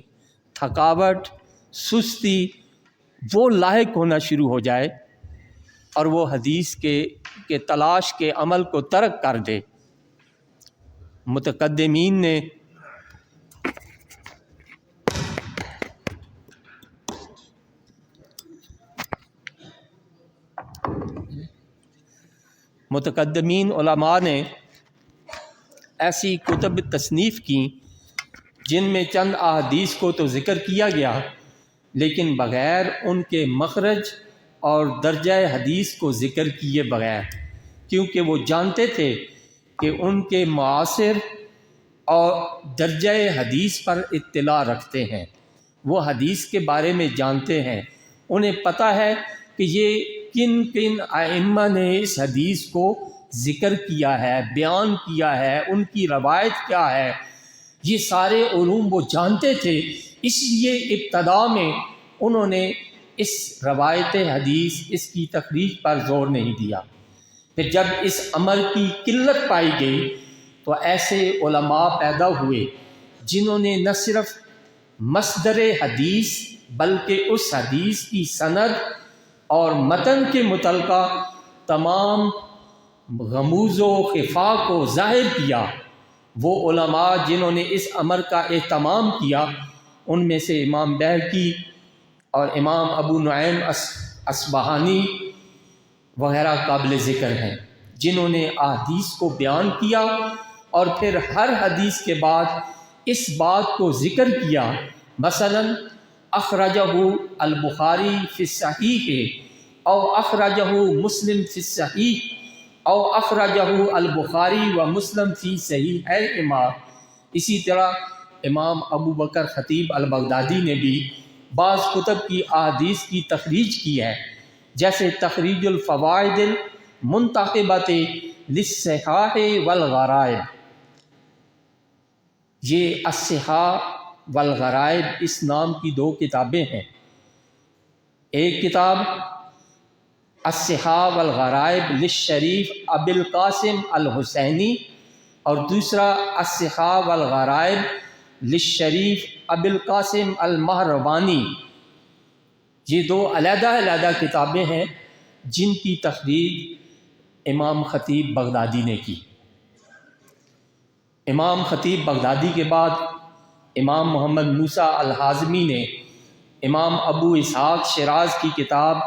Speaker 2: تھکاوٹ، سستی وہ لاحق ہونا شروع ہو جائے اور وہ حدیث کے تلاش کے عمل کو ترک کر دے۔ متقدمین نے علماء نے ایسی کتب تصنیف کی جن میں چند احادیث کو تو ذکر کیا گیا، لیکن بغیر ان کے مخرج اور درجہ حدیث کو ذکر کیے بغیر، کیونکہ وہ جانتے تھے کہ ان کے معاصر اور درجہ حدیث پر اطلاع رکھتے ہیں، وہ حدیث کے بارے میں جانتے ہیں، انہیں پتہ ہے کہ یہ کن کن ائمہ نے اس حدیث کو ذکر کیا ہے، بیان کیا ہے، ان کی روایت کیا ہے، یہ سارے علوم وہ جانتے تھے۔ اس لیے ابتدا میں انہوں نے اس روایت حدیث، اس کی تخریج پر زور نہیں دیا۔ پھر جب اس عمل کی قلت پائی گئی تو ایسے علماء پیدا ہوئے جنہوں نے نہ صرف مصدر حدیث بلکہ اس حدیث کی سند اور متن کے متعلقہ تمام غموض و خفا کو ظاہر کیا۔ وہ علماء جنہوں نے اس امر کا اہتمام کیا ان میں سے امام بہقی اور امام ابو نعیم اصبہانی وغیرہ قابل ذکر ہیں، جنہوں نے احادیث کو بیان کیا اور پھر ہر حدیث کے بعد اس بات کو ذکر کیا، مثلا اخرجہ البخاری فی الصحیح او اخرجہ مسلم فی الصحیح او اخرجہ البخاری و مسلم فی صحیحیہما۔ اسی طرح امام ابو بکر خطیب البغدادی نے بھی بعض کتب کی احادیث کی تخریج کی ہے، جیسے تخریج الفوائد المنتخبۃ للصحاح والغرائب۔ یہ الصحاح والغرائب اس نام کی دو کتابیں ہیں، ایک کتاب الصحاح والغرائب للشریف ابی القاسم الحسینی اور دوسرا الصحاح والغرائب للشریف ابی القاسم المہروانی۔ یہ دو علیحدہ علیحدہ کتابیں ہیں جن کی تخریج امام خطیب بغدادی نے کی۔ امام خطیب بغدادی کے بعد امام محمد موسیٰ الحازمی نے امام ابو اسحاق شیراز کی کتاب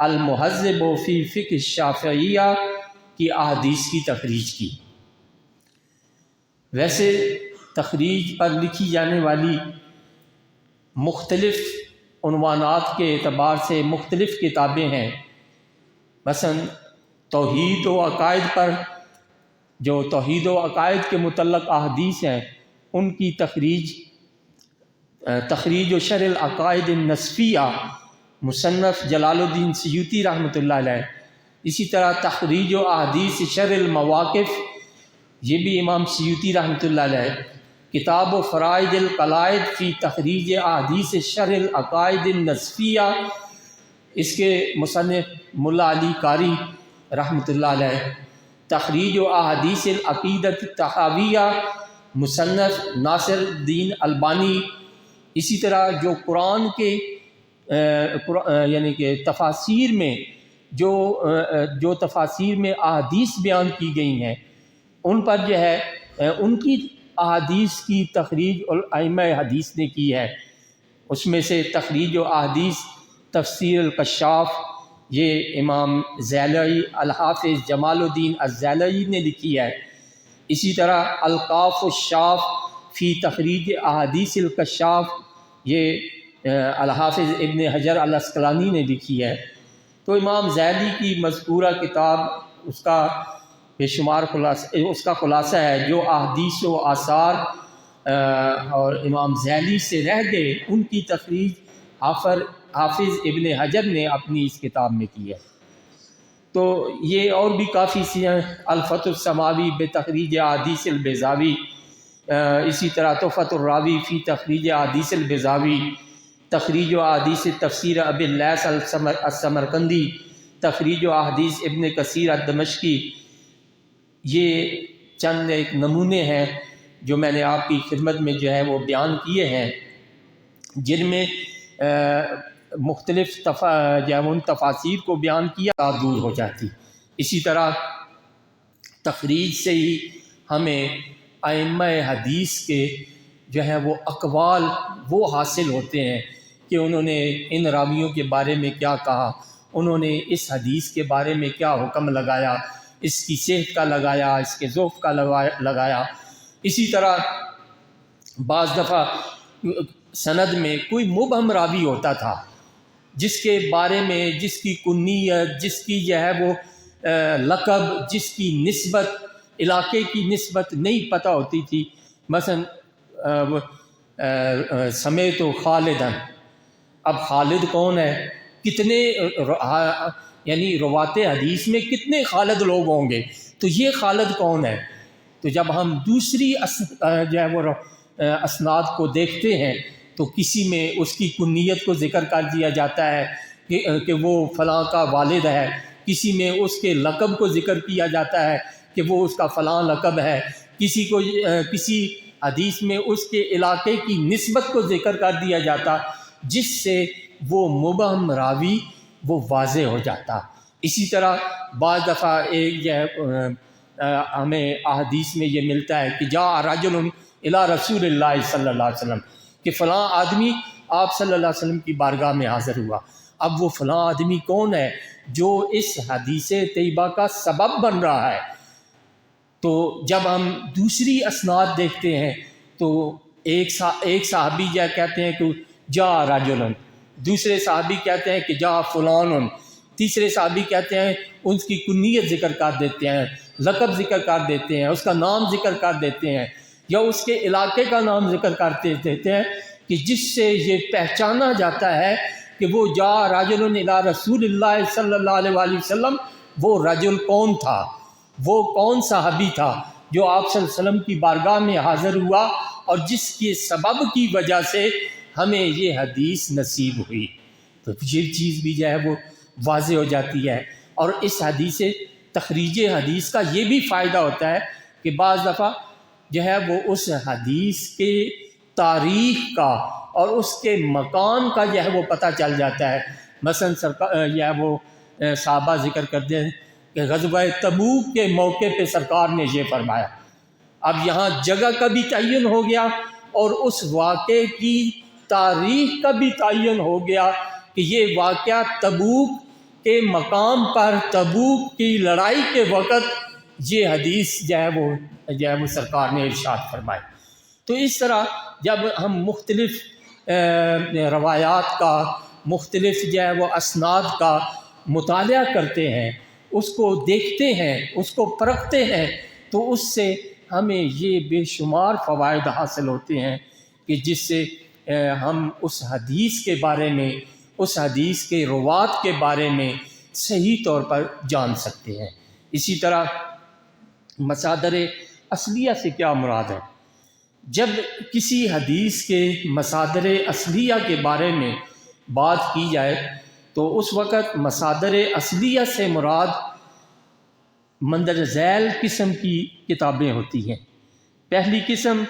Speaker 2: المہذب فی فقہ الشافعیہ کی احادیث کی تخریج کی۔ ویسے تخریج پر لکھی جانے والی مختلف عنوانات کے اعتبار سے مختلف کتابیں ہیں، مثلا توحید و عقائد پر، جو توحید و عقائد کے متعلق احادیث ہیں ان کی تخریج و شرح العقائد النصفیہ مصنف جلال الدین سیوطی رحمۃ اللہ علیہ۔ اسی طرح تخریج و احادیث شرح المواقف، یہ بھی امام سیوطی رحمۃ اللہ علیہ۔ کتاب و فرائض القلائد فی تخریج احادیث شرح العقائد النصفیہ، اس کے مصنف ملا علی قاری رحمۃ اللہ علیہ۔ تخریج و احادیث العقیدۃ الطحاویہ، مصنف ناصر الدین البانی۔ اسی طرح جو قرآن کے یعنی کہ تفاسیر میں جو تفاسیر میں احادیث بیان کی گئی ہیں ان پر جو ہے ان کی احادیث کی تخریج ائمہ حدیث نے کی ہے۔ اس میں سے تخریج و احادیث تفسیر الکشاف، یہ امام زیلعی الحافظ جمال الدین الزیلعی نے لکھی ہے۔ اسی طرح القاف الشاف فی تخریج احادیث الکشاف، یہ الحافظ ابن حجر العسقلانی نے لکھی ہے۔ تو امام زیلی کی مذکورہ کتاب اس کا بے شمار خلاصہ ہے، جو احادیث و آثار اور امام زیلی سے رہ گئے ان کی تخریج حافظ حافظ ابن حجر نے اپنی اس کتاب میں کی ہے۔ تو یہ اور بھی کافی سی ہیں، الفتح السماوی بتخریج احادیث البیضاوی، اسی طرح تحفۃ الراوی فی تخریج احادیث البیضاوی، تخریج احادیث تفسیر ابی اللیث السمرقندی، تخریج احادیث ابن کثیر الدمشقی۔ یہ چند ایک نمونے ہیں جو میں نے آپ کی خدمت میں جو ہے وہ بیان کیے ہیں، جن میں مختلف جو ہے ان تفاسیر کو بیان کیا دور ہو جاتی۔ اسی طرح تخریج سے ہی ہمیں ائمہ حدیث کے جو ہے وہ اقوال وہ حاصل ہوتے ہیں کہ انہوں نے ان راویوں کے بارے میں کیا کہا، انہوں نے اس حدیث کے بارے میں کیا حکم لگایا، اس کی صحت کا لگایا، اس کے ضعف کا لگایا۔ اسی طرح بعض دفعہ سند میں کوئی مبہم راوی ہوتا تھا جس کے بارے میں، جس کی کنیت، جس کی جو ہے وہ لقب، جس کی نسبت، علاقے کی نسبت نہیں پتہ ہوتی تھی۔ مثلا سمیت خالدن، اب خالد کون ہے، کتنے یعنی روات حدیث میں کتنے خالد لوگ ہوں گے، تو یہ خالد کون ہے؟ تو جب ہم دوسری جو ہے وہ اسناد کو دیکھتے ہیں تو کسی میں اس کی کنیت کو ذکر کر دیا جاتا ہے کہ وہ فلاں کا والد ہے، کسی میں اس کے لقب کو ذکر کیا جاتا ہے کہ وہ اس کا فلاں لقب ہے، کسی حدیث میں اس کے علاقے کی نسبت کو ذکر کر دیا جاتا، جس سے وہ مبہم راوی وہ واضح ہو جاتا۔ اسی طرح بعض دفعہ ایک جو ہے ہمیں احادیث میں یہ ملتا ہے کہ جاء رجل الی رسول اللہ صلی اللہ علیہ وسلم، کہ فلاں آدمی آپ صلی اللہ علیہ وسلم کی بارگاہ میں حاضر ہوا۔ اب وہ فلاں آدمی کون ہے جو اس حدیث طیبہ کا سبب بن رہا ہے؟ تو جب ہم دوسری اسناد دیکھتے ہیں تو ایک صحابی جو کہتے ہیں کہ جاء رجل، دوسرے صحابی کہتے ہیں کہ جاء فلان، تیسرے صحابی کہتے ہیں اس کی کنیت ذکر کر دیتے ہیں، لقب ذکر کر دیتے ہیں، اس کا نام ذکر کر دیتے ہیں، یا اس کے علاقے کا نام ذکر کر دیتے ہیں، کہ جس سے یہ پہچانا جاتا ہے کہ وہ جاء رجل الی رسول اللہ صلی اللہ علیہ وآلہ وسلم، وہ رجل کون تھا، وہ کون صحابی تھا جو آپ صلی اللہ علیہ وسلم کی بارگاہ میں حاضر ہوا اور جس کے سبب کی وجہ سے ہمیں یہ حدیث نصیب ہوئی۔ تو یہ چیز بھی جو ہے وہ واضح ہو جاتی ہے۔ اور اس حدیث تخریج حدیث کا یہ بھی فائدہ ہوتا ہے کہ بعض دفعہ جو ہے وہ اس حدیث کے تاریخ کا اور اس کے مکان کا جو ہے وہ پتہ چل جاتا ہے۔ مثلا جو ہے وہ صحابہ ذکر کرتے ہیں کہ غزوہ تبوک کے موقع پہ سرکار نے یہ فرمایا۔ اب یہاں جگہ کا بھی تعین ہو گیا اور اس واقعے کی تاریخ کا بھی تعین ہو گیا کہ یہ واقعہ تبوک کے مقام پر، تبوک کی لڑائی کے وقت یہ حدیث جو ہے وہ سرکار نے ارشاد فرمائی۔ تو اس طرح جب ہم مختلف روایات کا، مختلف جو ہے وہ اسناد کا مطالعہ کرتے ہیں، اس کو دیکھتے ہیں، اس کو پرکھتے ہیں، تو اس سے ہمیں یہ بے شمار فوائد حاصل ہوتے ہیں کہ جس سے ہم اس حدیث کے بارے میں، اس حدیث کے روات کے بارے میں صحیح طور پر جان سکتے ہیں۔ اسی طرح مصادر اصلیہ سے کیا مراد ہے؟ جب کسی حدیث کے مصادر اصلیہ کے بارے میں بات کی جائے تو اس وقت مصادر اصلیہ سے مراد مندرجہ ذیل قسم کی کتابیں ہوتی ہیں۔ پہلی قسم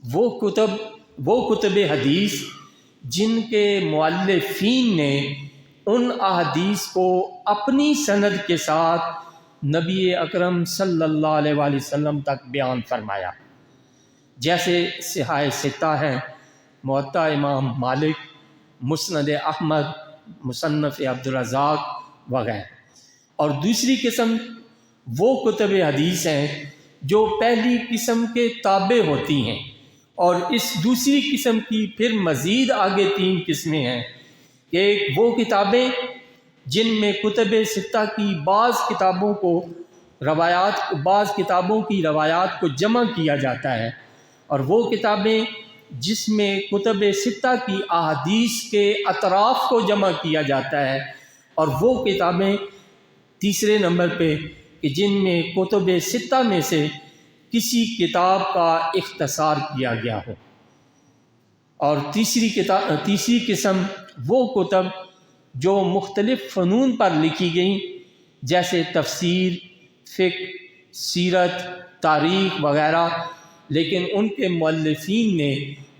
Speaker 2: وہ کتب حدیث جن کے مؤلفین نے ان احادیث کو اپنی سند کے ساتھ نبی اکرم صلی اللہ علیہ وآلہ وسلم تک بیان فرمایا، جیسے صحاح ستہ ہیں، موطا امام مالک، مسند احمد، مصنف عبدالرزاق وغیرہ۔ اور دوسری قسم وہ کتب حدیث ہیں جو پہلی قسم کے تابع ہوتی ہیں، اور اس دوسری قسم کی پھر مزید آگے 3 قسمیں ہیں۔ ایک وہ کتابیں جن میں کتب ستہ کی بعض کتابوں کی روایات کو جمع کیا جاتا ہے، اور وہ کتابیں جس میں کتب ستہ کی احادیث کے اطراف کو جمع کیا جاتا ہے، اور وہ کتابیں تیسرے نمبر پہ کہ جن میں کتب ستہ میں سے کسی کتاب کا اختصار کیا گیا ہو، اور تیسری قسم وہ کتب جو مختلف فنون پر لکھی گئیں، جیسے تفسیر، فقہ، سیرت، تاریخ وغیرہ، لیکن ان کے مؤلفین نے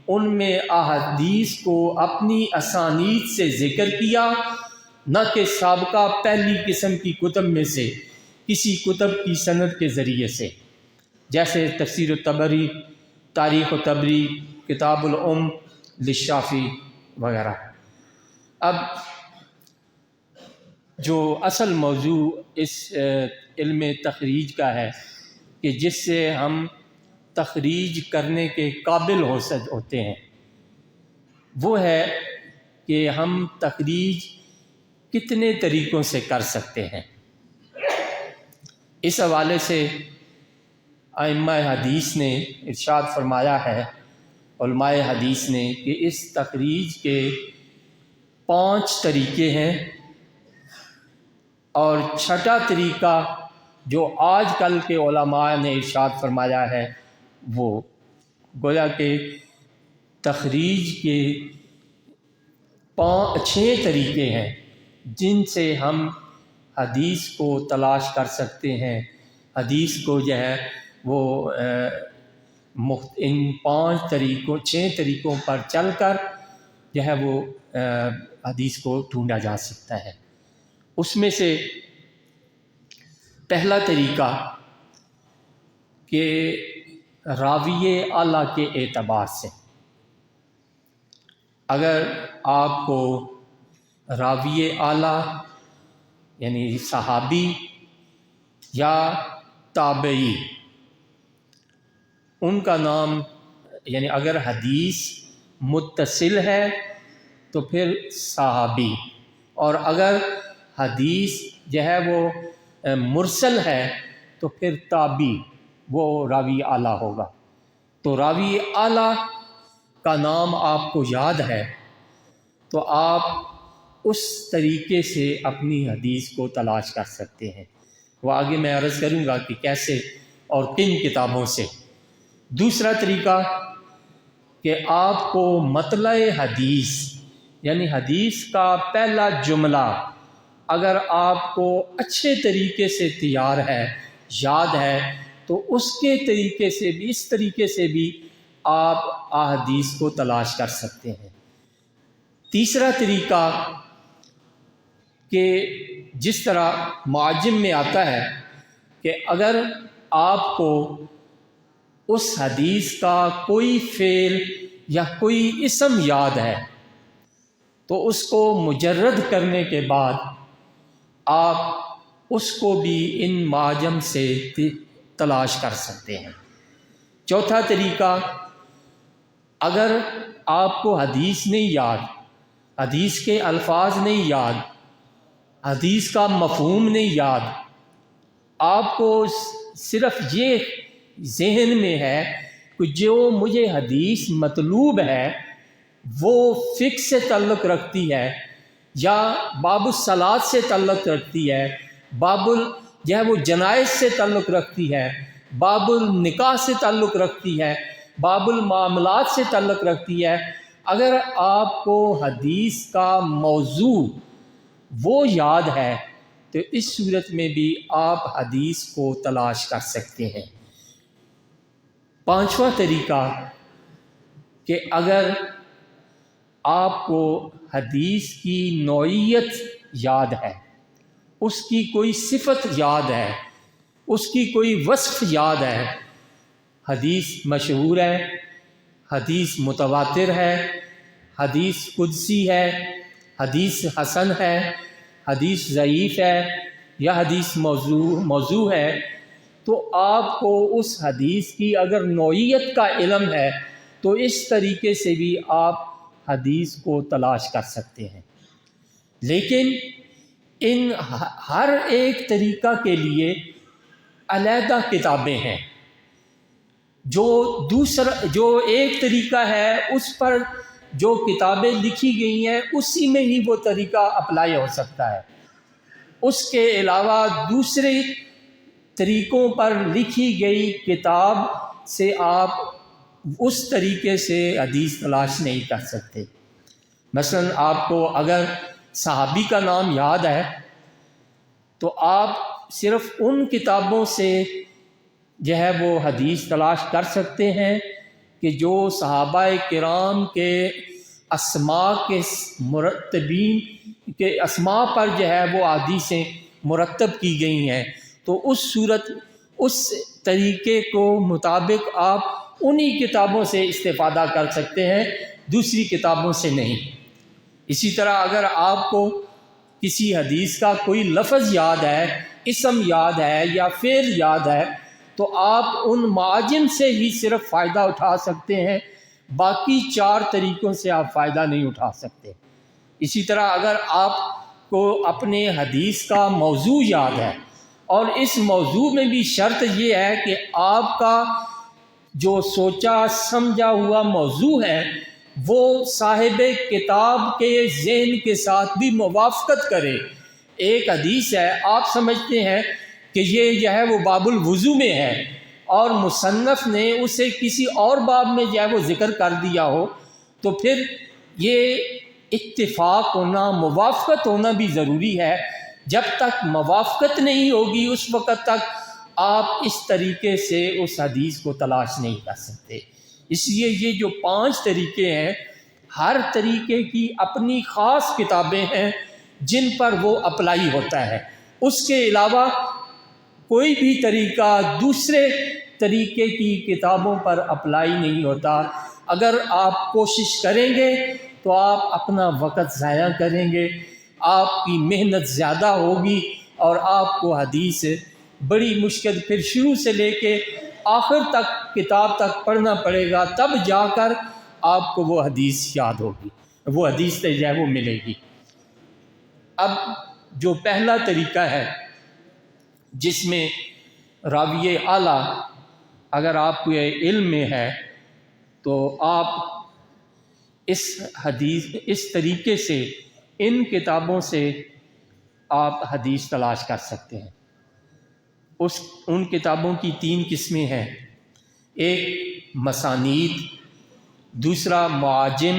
Speaker 2: ان میں احادیث کو اپنی اسانید سے ذکر کیا، نہ کہ سابقہ پہلی قسم کی کتب میں سے کسی کتب کی سند کے ذریعے سے، جیسے تفسیر الطبری، تاریخ طبری، کتاب الام للشافعی وغیرہ۔ اب جو اصل موضوع اس علم تخریج کا ہے کہ جس سے ہم تخریج کرنے کے قابل ہوتے ہیں، وہ ہے کہ ہم تخریج کتنے طریقوں سے کر سکتے ہیں۔ اس حوالے سے ائمہ حدیث نے ارشاد فرمایا ہے، علماء حدیث نے، کہ اس تخریج کے 5 طریقے ہیں، اور چھٹا طریقہ جو آج کل کے علماء نے ارشاد فرمایا ہے، وہ گویا کہ تخریج کے 6 طریقے ہیں جن سے ہم حدیث کو تلاش کر سکتے ہیں، حدیث کو جو ہے وہ ان 6 طریقوں پر چل کر جو ہے وہ حدیث کو ڈھونڈا جا سکتا ہے۔ اس میں سے پہلا طریقہ کہ راوی اعلیٰ کے اعتبار سے، اگر آپ کو راوی اعلیٰ یعنی صحابی یا تابعی، ان کا نام، یعنی اگر حدیث متصل ہے تو پھر صحابی، اور اگر حدیث جو ہے وہ مرسل ہے تو پھر تابعی، وہ راوی اعلیٰ ہوگا۔ تو راوی اعلیٰ کا نام آپ کو یاد ہے تو آپ اس طریقے سے اپنی حدیث کو تلاش کر سکتے ہیں۔ وہ آگے میں عرض کروں گا کہ کیسے اور کن کتابوں سے۔ دوسرا طریقہ کہ آپ کو مطلع حدیث یعنی حدیث کا پہلا جملہ اگر آپ کو اچھے طریقے سے تیار ہے، یاد ہے، تو اس کے طریقے سے بھی، اس طریقے سے بھی آپ احادیث کو تلاش کر سکتے ہیں۔ تیسرا طریقہ کہ جس طرح معجم میں آتا ہے کہ اگر آپ کو اس حدیث کا کوئی فعل یا کوئی اسم یاد ہے تو اس کو مجرد کرنے کے بعد آپ اس کو بھی ان معجم سے تلاش کر سکتے ہیں۔ چوتھا طریقہ، اگر آپ کو حدیث نہیں یاد، حدیث کے الفاظ نہیں یاد، حدیث کا مفہوم نہیں یاد، آپ کو صرف یہ ذہن میں ہے کہ جو مجھے حدیث مطلوب ہے وہ فقہ سے تعلق رکھتی ہے، یا باب الصلاۃ سے تعلق رکھتی ہے، باب جو ہے وہ جنائز سے تعلق رکھتی ہے، باب النکاح سے تعلق رکھتی ہے، باب المعاملات سے تعلق رکھتی ہے، اگر آپ کو حدیث کا موضوع وہ یاد ہے تو اس صورت میں بھی آپ حدیث کو تلاش کر سکتے ہیں۔ پانچواں طریقہ کہ اگر آپ کو حدیث کی نوعیت یاد ہے، اس کی کوئی صفت یاد ہے، اس کی کوئی وصف یاد ہے، حدیث مشہور ہے، حدیث متواتر ہے، حدیث قدسی ہے، حدیث حسن ہے، حدیث ضعیف ہے، یا حدیث موضوع ہے، تو آپ کو اس حدیث کی اگر نوعیت کا علم ہے تو اس طریقے سے بھی آپ حدیث کو تلاش کر سکتے ہیں۔ لیکن ان ہر ایک طریقہ کے لیے علیحدہ کتابیں ہیں۔ جو ایک طریقہ ہے اس پر جو کتابیں لکھی گئی ہیں اسی میں ہی وہ طریقہ اپلائی ہو سکتا ہے. اس کے علاوہ دوسرے طریقوں پر لکھی گئی کتاب سے آپ اس طریقے سے حدیث تلاش نہیں کر سکتے. مثلا آپ کو اگر صحابی کا نام یاد ہے تو آپ صرف ان کتابوں سے جو ہے وہ حدیث تلاش کر سکتے ہیں کہ جو صحابہ کرام کے اسماء کے مرتبین کے اسماء پر جو ہے وہ حدیثیں مرتب کی گئی ہیں. تو اس طریقے کو مطابق آپ انہی کتابوں سے استفادہ کر سکتے ہیں، دوسری کتابوں سے نہیں. اسی طرح اگر آپ کو کسی حدیث کا کوئی لفظ یاد ہے، اسم یاد ہے یا فعل یاد ہے تو آپ ان معاجم سے ہی صرف فائدہ اٹھا سکتے ہیں، باقی 4 طریقوں سے آپ فائدہ نہیں اٹھا سکتے. اسی طرح اگر آپ کو اپنے حدیث کا موضوع یاد ہے اور اس موضوع میں بھی شرط یہ ہے کہ آپ کا جو سوچا سمجھا ہوا موضوع ہے وہ صاحب کتاب کے ذہن کے ساتھ بھی موافقت کرے. ایک حدیث ہے، آپ سمجھتے ہیں کہ یہ جو ہے وہ باب الوضو میں ہے اور مصنف نے اسے کسی اور باب میں جو ہے وہ ذکر کر دیا ہو، تو پھر یہ اتفاق ہونا، موافقت ہونا بھی ضروری ہے. جب تک موافقت نہیں ہوگی اس وقت تک آپ اس طریقے سے اس حدیث کو تلاش نہیں کر سکتے. اس لیے یہ جو 5 طریقے ہیں، ہر طریقے کی اپنی خاص کتابیں ہیں جن پر وہ اپلائی ہوتا ہے. اس کے علاوہ کوئی بھی طریقہ دوسرے طریقے کی کتابوں پر اپلائی نہیں ہوتا. اگر آپ کوشش کریں گے تو آپ اپنا وقت ضائع کریں گے، آپ کی محنت زیادہ ہوگی اور آپ کو حدیث بڑی مشکل پھر شروع سے لے کے آخر تک کتاب تک پڑھنا پڑے گا، تب جا کر آپ کو وہ حدیث یاد ہوگی، وہ حدیث جو ہے وہ ملے گی. اب جو پہلا طریقہ ہے جس میں راوی اعلیٰ اگر آپ کو علم میں ہے تو آپ اس طریقے سے ان کتابوں سے آپ حدیث تلاش کر سکتے ہیں. ان کتابوں کی 3 قسمیں ہیں، ایک مسانید، دوسرا معاجم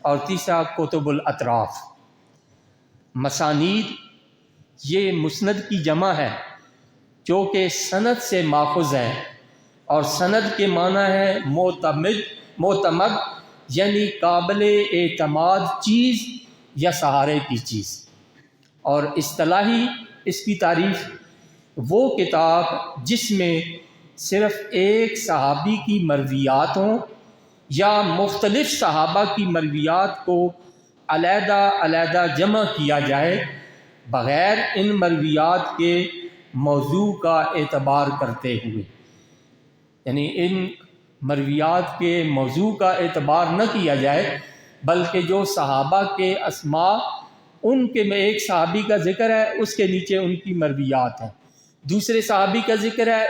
Speaker 2: اور تیسرا کتب الاطراف. مسانید یہ مسند کی جمع ہے جو کہ سند سے ماخوذ ہے، اور سند کے معنی ہے معتمد یعنی قابل اعتماد چیز یا سہارے کی چیز. اور اصطلاحی اس کی تعریف وہ کتاب جس میں صرف ایک صحابی کی مرویات ہوں یا مختلف صحابہ کی مرویات کو علیحدہ علیحدہ جمع کیا جائے بغیر ان مرویات کے موضوع کا اعتبار کرتے ہوئے. یعنی ان مرویات کے موضوع کا اعتبار نہ کیا جائے بلکہ جو صحابہ کے اسماء ان کے میں ایک صحابی کا ذکر ہے، اس کے نیچے ان کی مرویات ہیں، دوسرے صحابی کا ذکر ہے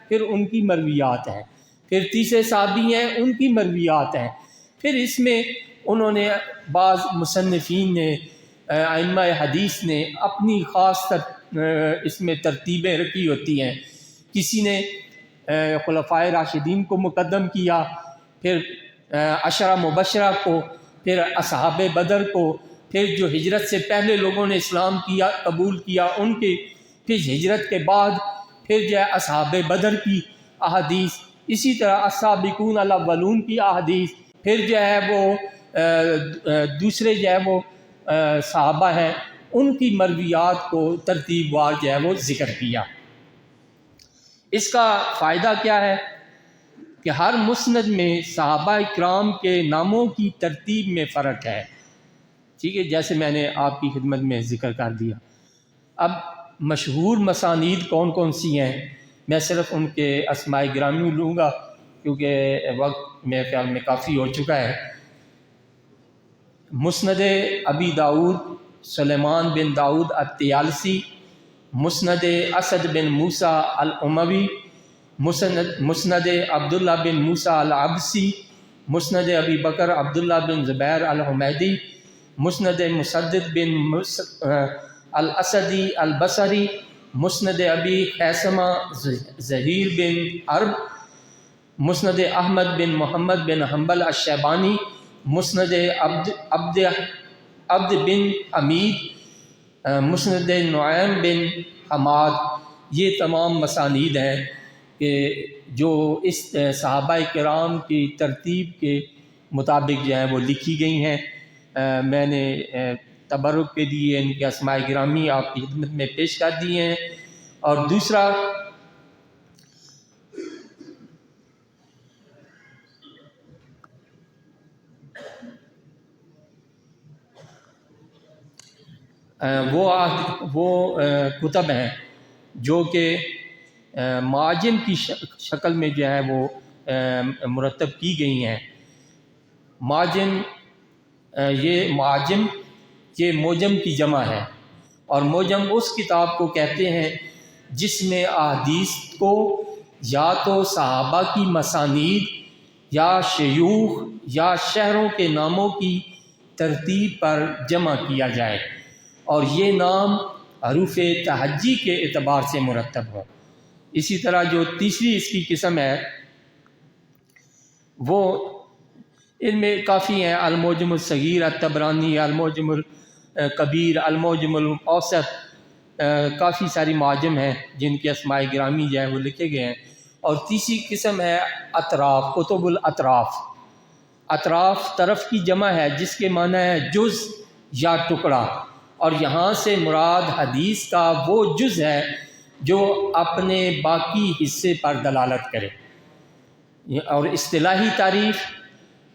Speaker 2: پھر ان کی مرویات ہیں، پھر تیسرے صحابی ہیں ان کی مرویات ہیں. پھر اس میں انہوں نے بعض مصنفین نے ائمہ حدیث نے اپنی خاص اس میں ترتیبیں رکھی ہوتی ہیں. کسی نے خلفائے راشدین کو مقدم کیا، پھر عشرہ مبشرہ کو، پھر اصحاب بدر کو، پھر جو ہجرت سے پہلے لوگوں نے اسلام قبول کیا ان کے، پھر ہجرت کے بعد پھر جو ہے اصحاب بدر کی احادیث، اسی طرح السابقون الاولون کی احادیث، پھر جو ہے وہ دوسرے جو ہے وہ صحابہ ہیں ان کی مرویات کو ترتیب وار جو ہے وہ ذکر کیا. اس کا فائدہ کیا ہے کہ ہر مسند میں صحابہ کرام کے ناموں کی ترتیب میں فرق ہے. ٹھیک ہے، جیسے میں نے آپ کی خدمت میں ذکر کر دیا. اب مشہور مسانید کون کون سی ہیں، میں صرف ان کے اسماء گرامی لوں گا کیونکہ وقت میرے خیال میں کافی ہو چکا ہے. مسند ابی داؤد سلیمان بن داؤد الطیالسی، مسند اسد بن موسیٰ الاموی، مسند عبداللہ بن موسیٰ العبسی، مسند ابی بکر عبداللہ بن زبیر الحمیدی، مسند مسدد بن الاسدی البصری، مسند ابی خیثمہ ظہیر بن عرب، مسند احمد بن محمد بن حنبل الشیبانی، مسند عبد بن حمید، مسند نعیم بن حماد. یہ تمام مسانید ہیں کہ جو اس صحابہ کرام کی ترتیب کے مطابق جو ہیں وہ لکھی گئی ہیں. میں نے تبرک کے لیے ان کے اسماء گرامی آپ کی خدمت میں پیش کر دیے ہیں. اور دوسرا وہ کتب ہیں جو کہ معاجم کی شکل میں جو ہے وہ مرتب کی گئی ہیں. معاجم یہ موجم کی جمع ہے، اور موجم اس کتاب کو کہتے ہیں جس میں احادیث کو یا تو صحابہ کی مسانید یا شیوخ یا شہروں کے ناموں کی ترتیب پر جمع کیا جائے، اور یہ نام حروف تہجی کے اعتبار سے مرتب ہو. اسی طرح جو تیسری اس کی قسم ہے وہ ان میں کافی ہیں: المعجم الصغیر الطبرانی، المعجم الکبیر، المعجم الاوسط. کافی ساری معاجم ہیں جن کے اسماء گرامی جو ہیں وہ لکھے گئے ہیں. اور تیسری قسم ہے اطراف، کتب الاطراف. اطراف طرف کی جمع ہے جس کے معنی ہے جز یا ٹکڑا، اور یہاں سے مراد حدیث کا وہ جز ہے جو اپنے باقی حصے پر دلالت کرے. اور اصطلاحی تعریف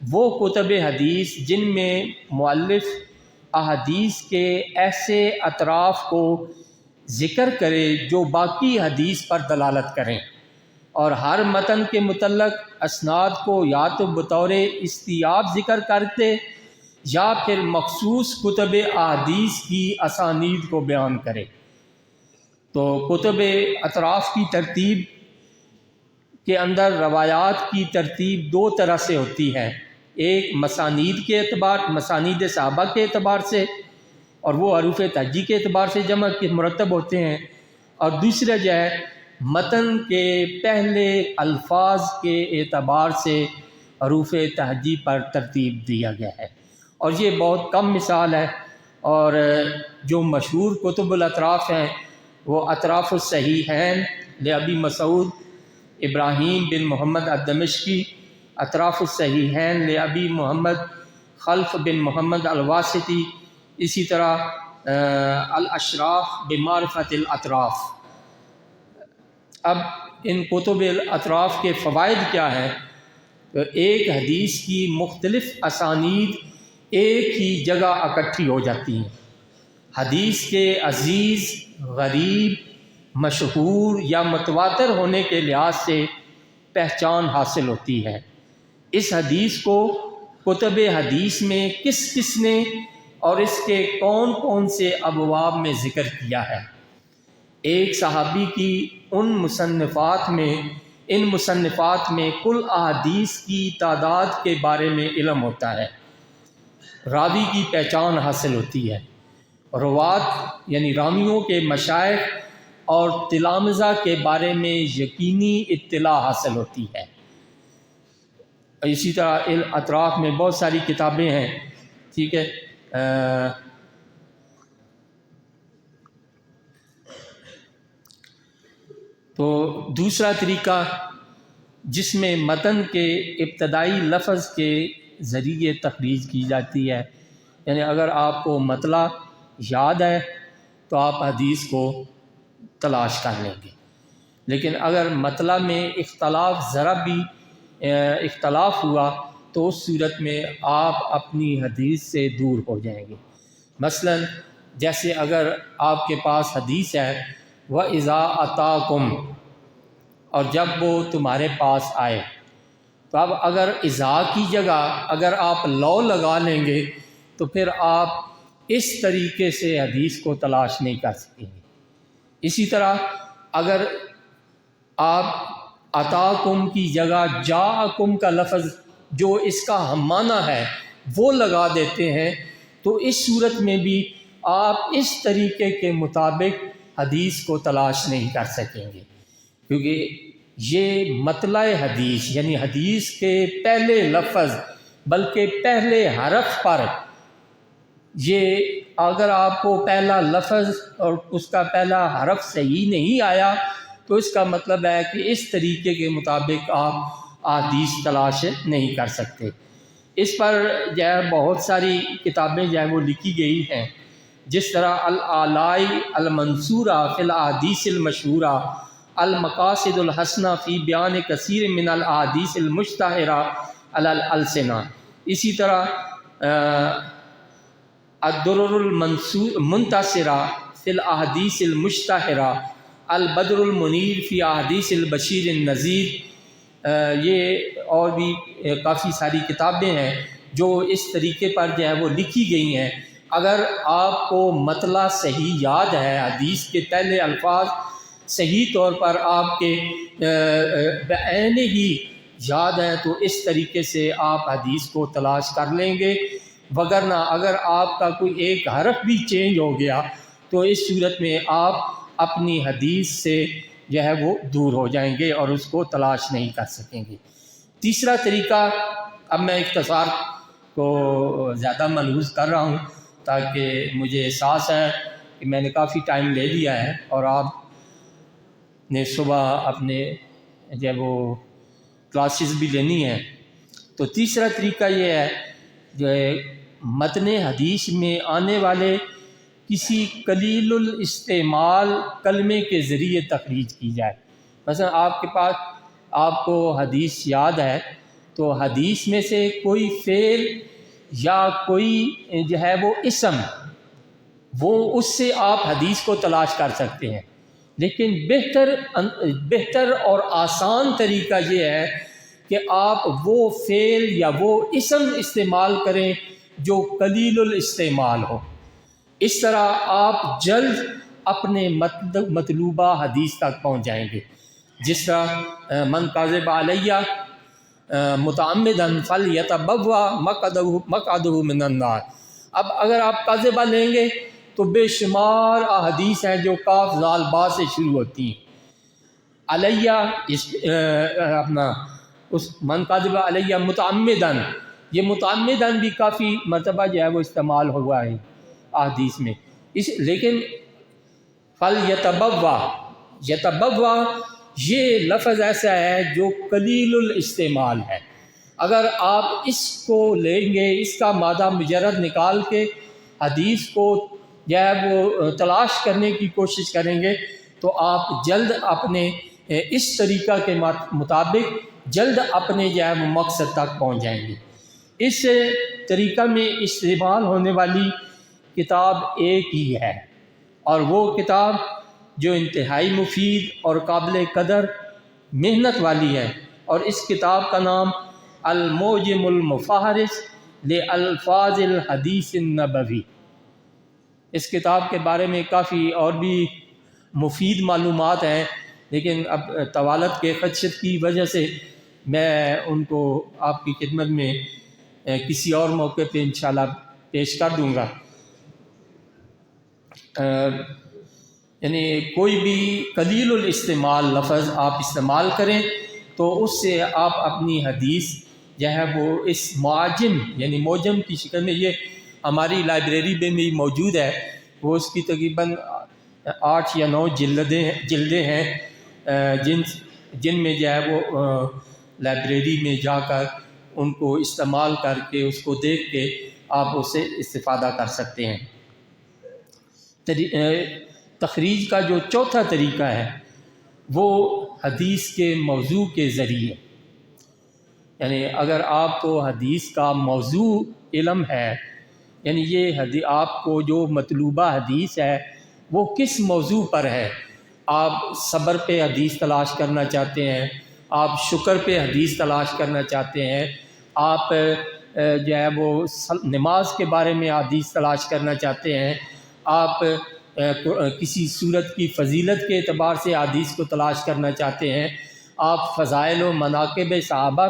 Speaker 2: وہ کتب حدیث جن میں مؤلف احادیث کے ایسے اطراف کو ذکر کرے جو باقی حدیث پر دلالت کریں، اور ہر متن کے متعلق اسناد کو یا تو بطور استیاب ذکر کرتے یا پھر مخصوص کتب احادیث کی اسانید کو بیان کرے. تو کتب اطراف کی ترتیب کے اندر روایات کی ترتیب دو طرح سے ہوتی ہے: ایک مسانید کے اعتبار، مسانید صحابہ کے اعتبار سے، اور وہ حروف تہجی کے اعتبار سے جمع کے مرتب ہوتے ہیں، اور دوسرا جو ہے متن کے پہلے الفاظ کے اعتبار سے حروف تہجی پر ترتیب دیا گیا ہے. اور یہ بہت کم مثال ہے. اور جو مشہور کتب الاطراف ہیں وہ اطراف الصحیحین لابی مسعود ابراہیم بن محمد الدمشقی، اطراف الصحیحین لابی محمد خلف بن محمد الواسطی، اسی طرح الاشراف بمعرفت الاطراف. اب ان کتب الاطراف کے فوائد کیا ہیں؟ تو ایک حدیث کی مختلف اسانید ایک ہی جگہ اکٹھی ہو جاتی ہیں. حدیث کے عزیز، غریب، مشہور یا متواتر ہونے کے لحاظ سے پہچان حاصل ہوتی ہے. اس حدیث کو کتب حدیث میں کس کس نے اور اس کے کون کون سے ابواب میں ذکر کیا ہے. ایک صحابی کی ان مصنفات میں کل احادیث کی تعداد کے بارے میں علم ہوتا ہے. راوی کی پہچان حاصل ہوتی ہے. روات یعنی راویوں کے مشائخ اور تلامذہ کے بارے میں یقینی اطلاع حاصل ہوتی ہے. اسی طرح اطراف میں بہت ساری کتابیں ہیں، ٹھیک ہے. تو دوسرا طریقہ جس میں متن کے ابتدائی لفظ کے ذریعے تخریج کی جاتی ہے، یعنی اگر آپ کو مطلع یاد ہے تو آپ حدیث کو تلاش کر لیں گے، لیکن اگر مطلع میں ذرا بھی اختلاف ہوا تو اس صورت میں آپ اپنی حدیث سے دور ہو جائیں گے. مثلا جیسے اگر آپ کے پاس حدیث ہے وَإِذَا أَتَاكُمْ، اور جب وہ تمہارے پاس آئے، تو اب اگر اذا کی جگہ اگر آپ لو لگا لیں گے تو پھر آپ اس طریقے سے حدیث کو تلاش نہیں کر سکیں گے. اسی طرح اگر آپ عطاکم کی جگہ جاءکم کا لفظ جو اس کا ہم معنی ہے وہ لگا دیتے ہیں، تو اس صورت میں بھی آپ اس طریقے کے مطابق حدیث کو تلاش نہیں کر سکیں گے، کیونکہ یہ مطلع حدیث یعنی حدیث کے پہلے لفظ بلکہ پہلے حرف پر، یہ اگر آپ کو پہلا لفظ اور اس کا پہلا حرف صحیح نہیں آیا تو اس کا مطلب ہے کہ اس طریقے کے مطابق آپ احادیث تلاش نہیں کر سکتے۔ اس پر جو ہے بہت ساری کتابیں جو ہے وہ لکھی گئی ہیں، جس طرح الاعلائی المنصورہ فی الاحادیث المشہورہ، المقاصد الحسنہ فی بیان کثیر من الاحادیث المشتہرہ علی الالسنہ، اسی طرح الدرر المنتصرہ فی الاحادیث المشتہرہ، البدر المنیر فی احادیث البشیر النذیر، یہ اور بھی کافی ساری کتابیں ہیں جو اس طریقے پر جو ہے وہ لکھی گئی ہیں۔ اگر آپ کو مطلع صحیح یاد ہے، حدیث کے پہلے الفاظ صحیح طور پر آپ کے بعین ہی یاد ہیں تو اس طریقے سے آپ حدیث کو تلاش کر لیں گے، وگرنہ اگر آپ کا کوئی ایک حرف بھی چینج ہو گیا تو اس صورت میں آپ اپنی حدیث سے جو ہے وہ دور ہو جائیں گے اور اس کو تلاش نہیں کر سکیں گے۔ تیسرا طریقہ، اب میں اختصار کو زیادہ ملحوظ کر رہا ہوں تاکہ مجھے احساس ہے کہ میں نے کافی ٹائم لے لیا ہے اور آپ نے صبح اپنے جو ہے وہ کلاسز بھی لینی ہیں، تو تیسرا طریقہ یہ ہے جو ہے متن حدیث میں آنے والے کسی قلیل الاستعمال کلمے کے ذریعے تخریج کی جائے۔ مثلا آپ کے پاس آپ کو حدیث یاد ہے تو حدیث میں سے کوئی فعل یا کوئی جو ہے وہ اسم، وہ اس سے آپ حدیث کو تلاش کر سکتے ہیں، لیکن بہتر اور آسان طریقہ یہ ہے کہ آپ وہ فعل یا وہ اسم استعمال کریں جو قلیل الاستعمال ہو۔ اس طرح آپ جلد اپنے مطلوبہ حدیث تک پہنچ جائیں گے، جس طرح من کذب علیہ متعمدا فلیتبوأ مقعدہ من النار۔ اب اگر آپ کذبہ لیں گے تو بے شمار احادیث ہیں جو کاف زال با سے شروع ہوتی ہیں۔ علیہ اپنا اس من کذب علیہ متعمداً، یہ متعمداً بھی کافی مرتبہ جو ہے وہ استعمال ہوا ہے احادیث میں، لیکن فلیتبوأ، یتبوأ یہ لفظ ایسا ہے جو قلیل الاستعمال ہے۔ اگر آپ اس کو لیں گے، اس کا مادہ مجرد نکال کے حدیث کو جو ہے وہ تلاش کرنے کی کوشش کریں گے تو آپ جلد اپنے اس طریقہ کے مطابق جلد اپنے جو ہے وہ مقصد تک پہنچ جائیں گے۔ اس طریقہ میں استعمال ہونے والی کتاب ایک ہی ہے، اور وہ کتاب جو انتہائی مفید اور قابل قدر محنت والی ہے، اور اس کتاب کا نام المعجم المفہرس لالفاظ الحدیث النبوی۔ اس کتاب کے بارے میں کافی اور بھی مفید معلومات ہیں، لیکن اب طوالت کے خدشت کی وجہ سے میں ان کو آپ کی خدمت میں کسی اور موقع پہ انشاءاللہ پیش کر دوں گا۔ یعنی کوئی بھی قلیل الاستعمال لفظ آپ استعمال کریں تو اس سے آپ اپنی حدیث جو ہے وہ اس معجم یعنی معجم کی شکل میں، یہ ہماری لائبریری میں بھی موجود ہے، وہ اس کی تقریباً 8 یا 9 جلدیں ہیں جن میں جو ہے وہ لائبریری میں جا کر ان کو استعمال کر کے اس کو دیکھ کے آپ اسے استفادہ کر سکتے ہیں۔ تخریج کا جو چوتھا طریقہ ہے وہ حدیث کے موضوع کے ذریعے، یعنی اگر آپ کو حدیث کا موضوع علم ہے، یعنی یہ آپ کو جو مطلوبہ حدیث ہے وہ کس موضوع پر ہے، آپ صبر پہ حدیث تلاش کرنا چاہتے ہیں، آپ شکر پہ حدیث تلاش کرنا چاہتے ہیں، آپ جو ہے وہ نماز کے بارے میں حدیث تلاش کرنا چاہتے ہیں، آپ کسی صورت کی فضیلت کے اعتبار سے حدیث کو تلاش کرنا چاہتے ہیں، آپ فضائل و مناقب صحابہ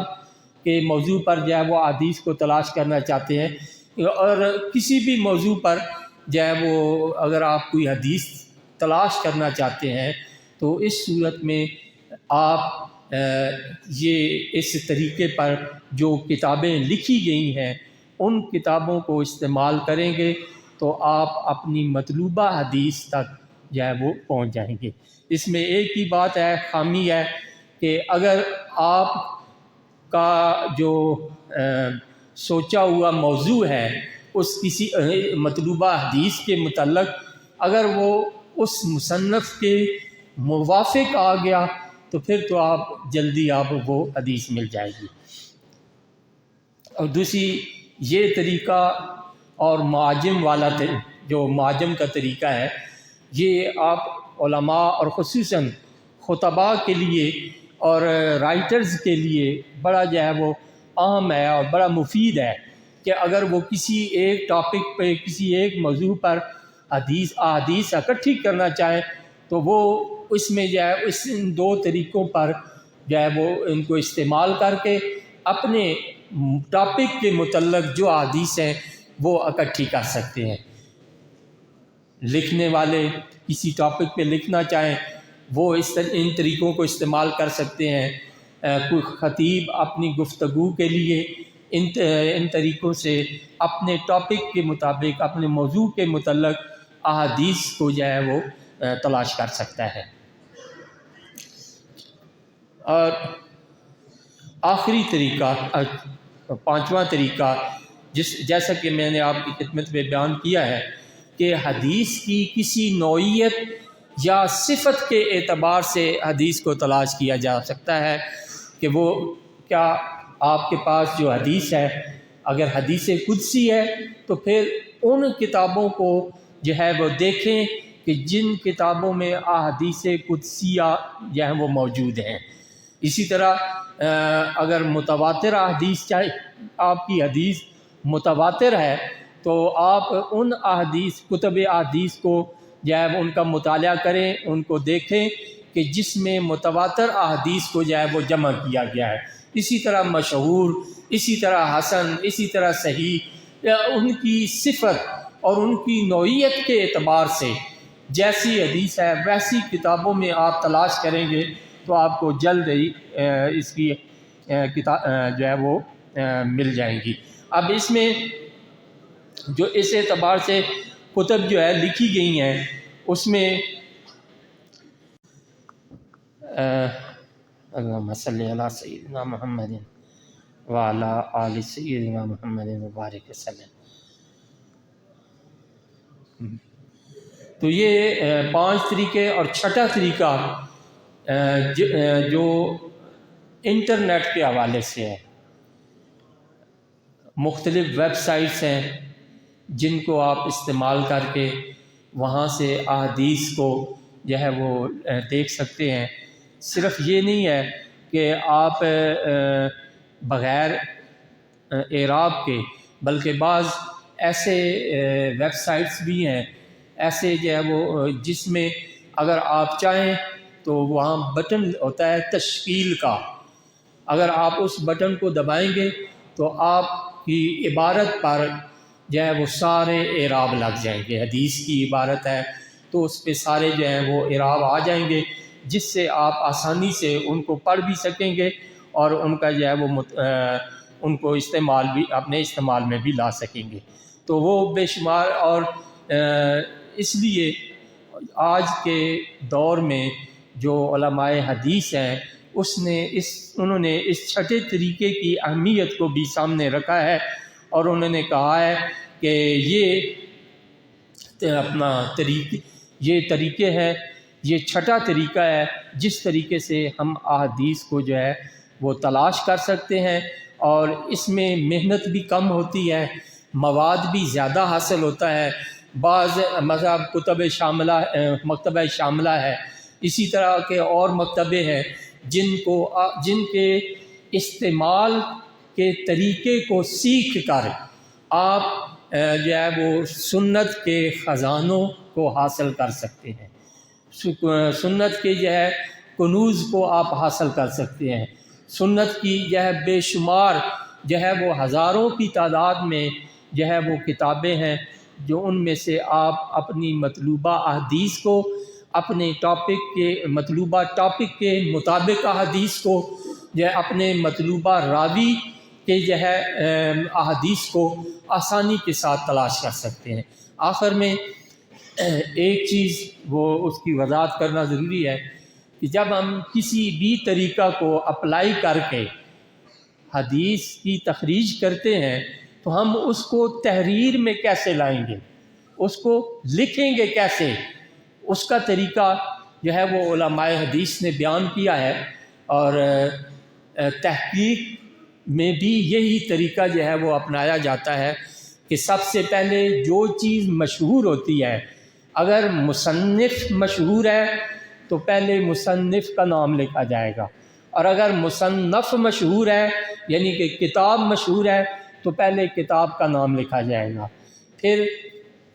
Speaker 2: کے موضوع پر جو ہے وہ احادیث کو تلاش کرنا چاہتے ہیں، اور کسی بھی موضوع پر جو ہے وہ اگر آپ کوئی حدیث تلاش کرنا چاہتے ہیں تو اس صورت میں آپ یہ اس طریقے پر جو کتابیں لکھی گئی ہیں ان کتابوں کو استعمال کریں گے تو آپ اپنی مطلوبہ حدیث تک جو ہے وہ پہنچ جائیں گے۔ اس میں ایک ہی بات ہے، خامی ہے، کہ اگر آپ کا جو سوچا ہوا موضوع ہے اس کسی مطلوبہ حدیث کے متعلق اگر وہ اس مصنف کے موافق آ گیا تو پھر تو آپ جلدی آپ وہ حدیث مل جائے گی۔ اور دوسری یہ طریقہ اور معاجم والا جو معاجم کا طریقہ ہے، یہ آپ علماء اور خصوصاً خطباء کے لیے اور رائٹرز کے لیے بڑا جو ہے وہ اہم ہے اور بڑا مفید ہے کہ اگر وہ کسی ایک ٹاپک پہ کسی ایک موضوع پر احادیث اکٹھی کرنا چاہیں تو وہ اس میں جو ہے ان دو طریقوں پر جو ہے وہ ان کو استعمال کر کے اپنے ٹاپک کے متعلق جو احادیث ہیں وہ اکٹھی کر سکتے ہیں۔ لکھنے والے کسی ٹاپک پہ لکھنا چاہیں وہ ان طریقوں کو استعمال کر سکتے ہیں۔ کوئی خطیب اپنی گفتگو کے لیے ان طریقوں سے اپنے ٹاپک کے مطابق اپنے موضوع کے متعلق احادیث کو جو ہے وہ تلاش کر سکتا ہے۔ اور آخری طریقہ، پانچواں طریقہ، جیسا کہ میں نے آپ کی خدمت میں بیان کیا ہے کہ حدیث کی کسی نوعیت یا صفت کے اعتبار سے حدیث کو تلاش کیا جا سکتا ہے کہ وہ کیا آپ کے پاس جو حدیث ہے اگر حدیث قدسی ہے تو پھر ان کتابوں کو جو ہے وہ دیکھیں کہ جن کتابوں میں احادیث قدسیہ جو ہیں وہ موجود ہیں۔ اسی طرح اگر متواتر احادیث چاہے آپ کی حدیث متواتر ہے تو آپ ان کتب احادیث کو جو ہے ان کا مطالعہ کریں، ان کو دیکھیں کہ جس میں متواتر احادیث کو جو ہے وہ جمع کیا گیا ہے۔ اسی طرح مشہور، اسی طرح حسن، اسی طرح صحیح، ان کی صفت اور ان کی نوعیت کے اعتبار سے جیسی حدیث ہے ویسی کتابوں میں آپ تلاش کریں گے تو آپ کو جلد ہی اس کی کتاب جو ہے وہ مل جائیں گی۔ اب اس میں جو اس اعتبار سے کتب جو ہے لکھی گئی ہیں اس میں اللہم صلی علی سیدنا محمد وعلی آل سیدنا محمد مبارک وسلم۔ تو یہ 5 طریقے، اور چھٹا طریقہ جو انٹرنیٹ کے حوالے سے ہے، مختلف ویب سائٹس ہیں جن کو آپ استعمال کر کے وہاں سے احادیث کو جو ہے وہ دیکھ سکتے ہیں۔ صرف یہ نہیں ہے کہ آپ بغیر اعراب کے، بلکہ بعض ایسے ویب سائٹس بھی ہیں ایسے جو ہے وہ جس میں اگر آپ چاہیں تو وہاں بٹن ہوتا ہے تشکیل کا، اگر آپ اس بٹن کو دبائیں گے تو آپ کی عبارت پر جو ہے وہ سارے اعراب لگ جائیں گے۔ حدیث کی عبارت ہے تو اس پہ سارے جو ہیں وہ اعراب آ جائیں گے، جس سے آپ آسانی سے ان کو پڑھ بھی سکیں گے اور ان کا جو ہے وہ ان کو اپنے استعمال میں بھی لا سکیں گے۔ تو وہ بے شمار، اور اس لیے آج کے دور میں جو علماء حدیث ہیں انہوں نے اس چھٹے طریقے کی اہمیت کو بھی سامنے رکھا ہے، اور انہوں نے کہا ہے کہ یہ طریقے ہے، یہ چھٹا طریقہ ہے جس طریقے سے ہم احادیث کو جو ہے وہ تلاش کر سکتے ہیں، اور اس میں محنت بھی کم ہوتی ہے، مواد بھی زیادہ حاصل ہوتا ہے۔ بعض مذہب مکتبہ شاملہ ہے، اسی طرح کے اور مکتبے ہیں جن کے استعمال کے طریقے کو سیکھ کر آپ جو ہے وہ سنت کے خزانوں کو حاصل کر سکتے ہیں۔ سنت کے جو ہے کنوز کو آپ حاصل کر سکتے ہیں۔ سنت کی جو ہے بے شمار جو ہے وہ ہزاروں کی تعداد میں جو ہے وہ کتابیں ہیں، جو ان میں سے آپ اپنی مطلوبہ احادیث کو، اپنے مطلوبہ ٹاپک کے مطابق احادیث کو، جو ہے اپنے مطلوبہ راوی کے جو ہے احادیث کو آسانی کے ساتھ تلاش کر سکتے ہیں۔ آخر میں ایک چیز وہ اس کی وضاحت کرنا ضروری ہے کہ جب ہم کسی بھی طریقہ کو اپلائی کر کے حدیث کی تخریج کرتے ہیں تو ہم اس کو تحریر میں کیسے لائیں گے، اس کو لکھیں گے کیسے، اس کا طریقہ جو ہے وہ علماء حدیث نے بیان کیا ہے، اور تحقیق میں بھی یہی طریقہ جو ہے وہ اپنایا جاتا ہے کہ سب سے پہلے جو چیز مشہور ہوتی ہے، اگر مصنف مشہور ہے تو پہلے مصنف کا نام لکھا جائے گا، اور اگر مصنف مشہور ہے یعنی کہ کتاب مشہور ہے تو پہلے کتاب کا نام لکھا جائے گا۔ پھر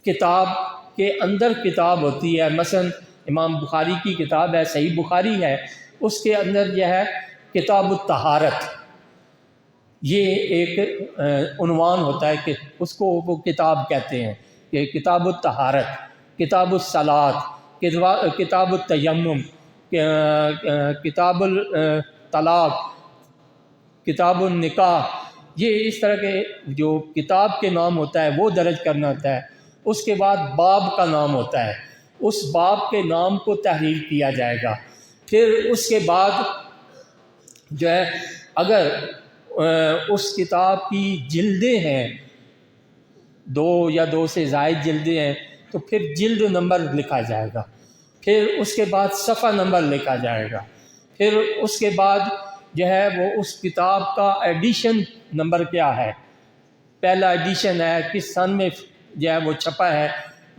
Speaker 2: کتاب کے اندر کتاب ہوتی ہے، مثلا امام بخاری کی کتاب ہے، صحیح بخاری ہے، اس کے اندر یہ ہے کتاب الطہارت، یہ ایک عنوان ہوتا ہے کہ اس کو وہ کتاب کہتے ہیں کہ کتاب الطہارت، کتاب الصلاۃ، کتاب التیمم، کتاب الطلاق، کتاب النکاح، یہ اس طرح کے جو کتاب کے نام ہوتا ہے وہ درج کرنا ہوتا ہے۔ اس کے بعد باب کا نام ہوتا ہے، اس باب کے نام کو تحریر کیا جائے گا۔ پھر اس کے بعد جو ہے اگر اس کتاب کی جلدیں ہیں، 2 یا 2 سے زائد جلدیں ہیں تو پھر جلد نمبر لکھا جائے گا۔ پھر اس کے بعد صفحہ نمبر لکھا جائے گا۔ پھر اس کے بعد جو ہے وہ اس کتاب کا ایڈیشن نمبر کیا ہے، پہلا ایڈیشن ہے، کس سن میں جو ہے وہ چھپا ہے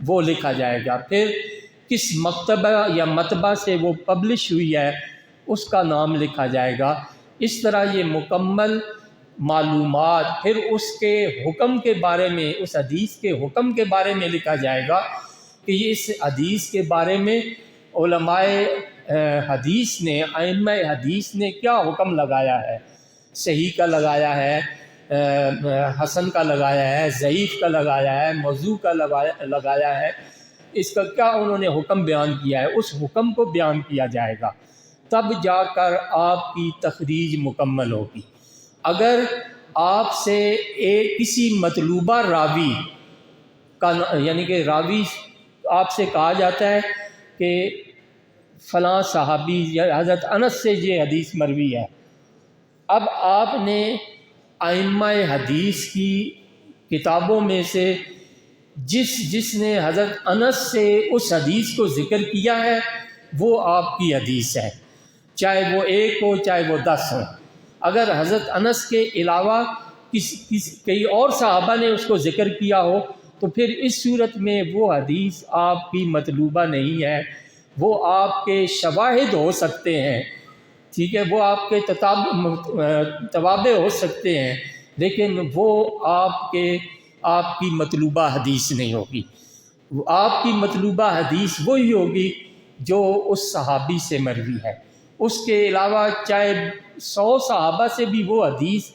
Speaker 2: وہ لکھا جائے گا۔ پھر کس مکتبہ یا مطبع سے وہ پبلش ہوئی ہے اس کا نام لکھا جائے گا۔ اس طرح یہ مکمل معلومات، پھر اس کے حکم کے بارے میں، اس حدیث کے حکم کے بارے میں لکھا جائے گا کہ یہ اس حدیث کے بارے میں علماء حدیث نے، ائمہ حدیث نے کیا حکم لگایا ہے، صحیح کا لگایا ہے، حسن کا لگایا ہے، ضعیف کا لگایا ہے، موضوع کا لگایا ہے، اس کا کیا انہوں نے حکم بیان کیا ہے، اس حکم کو بیان کیا جائے گا، تب جا کر آپ کی تخریج مکمل ہوگی۔ اگر آپ سے کسی مطلوبہ راوی کا یعنی کہ راوی آپ سے کہا جاتا ہے کہ فلاں صحابی یا حضرت انس سے یہ حدیث مروی ہے، اب آپ نے ائمہ حدیث کی کتابوں میں سے جس نے حضرت انس سے اس حدیث کو ذکر کیا ہے وہ آپ کی حدیث ہے، چاہے وہ 1 ہو چاہے وہ 10 ہو۔ اگر حضرت انس کے علاوہ کئی اور صحابہ نے اس کو ذکر کیا ہو تو پھر اس صورت میں وہ حدیث آپ کی مطلوبہ نہیں ہے، وہ آپ کے شواہد ہو سکتے ہیں، ٹھیک ہے، وہ آپ کے توابع ہو سکتے ہیں، لیکن وہ آپ کی مطلوبہ حدیث نہیں ہوگی۔ آپ کی مطلوبہ حدیث وہی ہوگی جو اس صحابی سے مروی ہے، اس کے علاوہ چاہے 100 صحابہ سے بھی وہ حدیث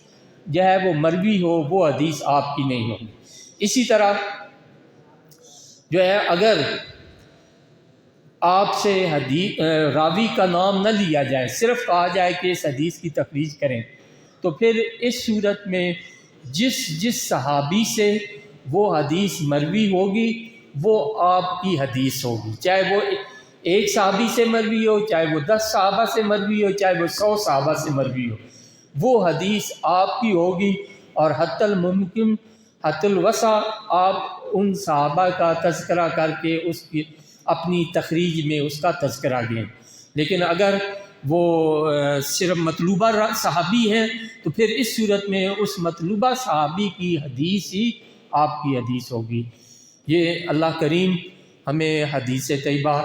Speaker 2: جو ہے وہ مروی ہو، وہ حدیث آپ کی نہیں ہوگی۔ اسی طرح جو ہے اگر آپ سے راوی کا نام نہ لیا جائے، صرف کہا جائے کہ اس حدیث کی تخریج کریں، تو پھر اس صورت میں جس صحابی سے وہ حدیث مروی ہوگی وہ آپ کی حدیث ہوگی، چاہے وہ 1 صحابی سے مروی ہو، چاہے وہ 10 صحابہ سے مروی ہو، چاہے وہ 100 صحابہ سے مروی ہو، وہ حدیث آپ کی ہوگی، اور حتی الممکن حتی الوسع آپ ان صحابہ کا تذکرہ کر کے اس کی اپنی تخریج میں اس کا تذکرہ دیں۔ لیکن اگر وہ صرف مطلوبہ صحابی ہیں تو پھر اس صورت میں اس مطلوبہ صحابی کی حدیث ہی آپ کی حدیث ہوگی۔ یہ اللہ کریم ہمیں حدیث طیبہ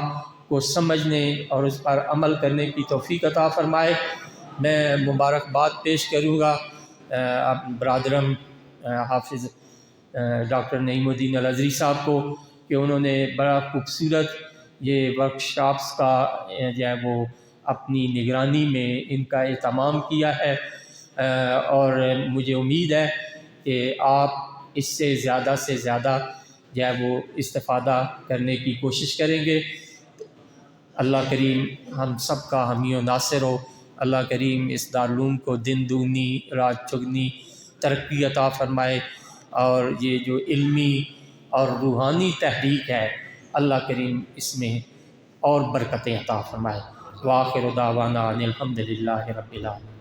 Speaker 2: کو سمجھنے اور اس پر عمل کرنے کی توفیق عطا فرمائے۔ میں مبارکباد پیش کروں گا برادرم حافظ ڈاکٹر نعیم الدین الازہری صاحب کو کہ انہوں نے بڑا خوبصورت یہ ورکشاپس کا جو ہے وہ اپنی نگرانی میں ان کا اہتمام کیا ہے، اور مجھے امید ہے کہ آپ اس سے زیادہ جو ہے وہ استفادہ کرنے کی کوشش کریں گے۔ اللہ کریم ہم سب کا حامی و ناصر ہو۔ اللہ کریم اس دارالعلوم کو دن دگنی رات چگنی ترقی عطا فرمائے، اور یہ جو علمی اور روحانی تحریک ہے اللہ کریم اس میں اور برکتیں عطا فرمائے۔ وآخر دعوانا ان الحمد للہ رب العالمین۔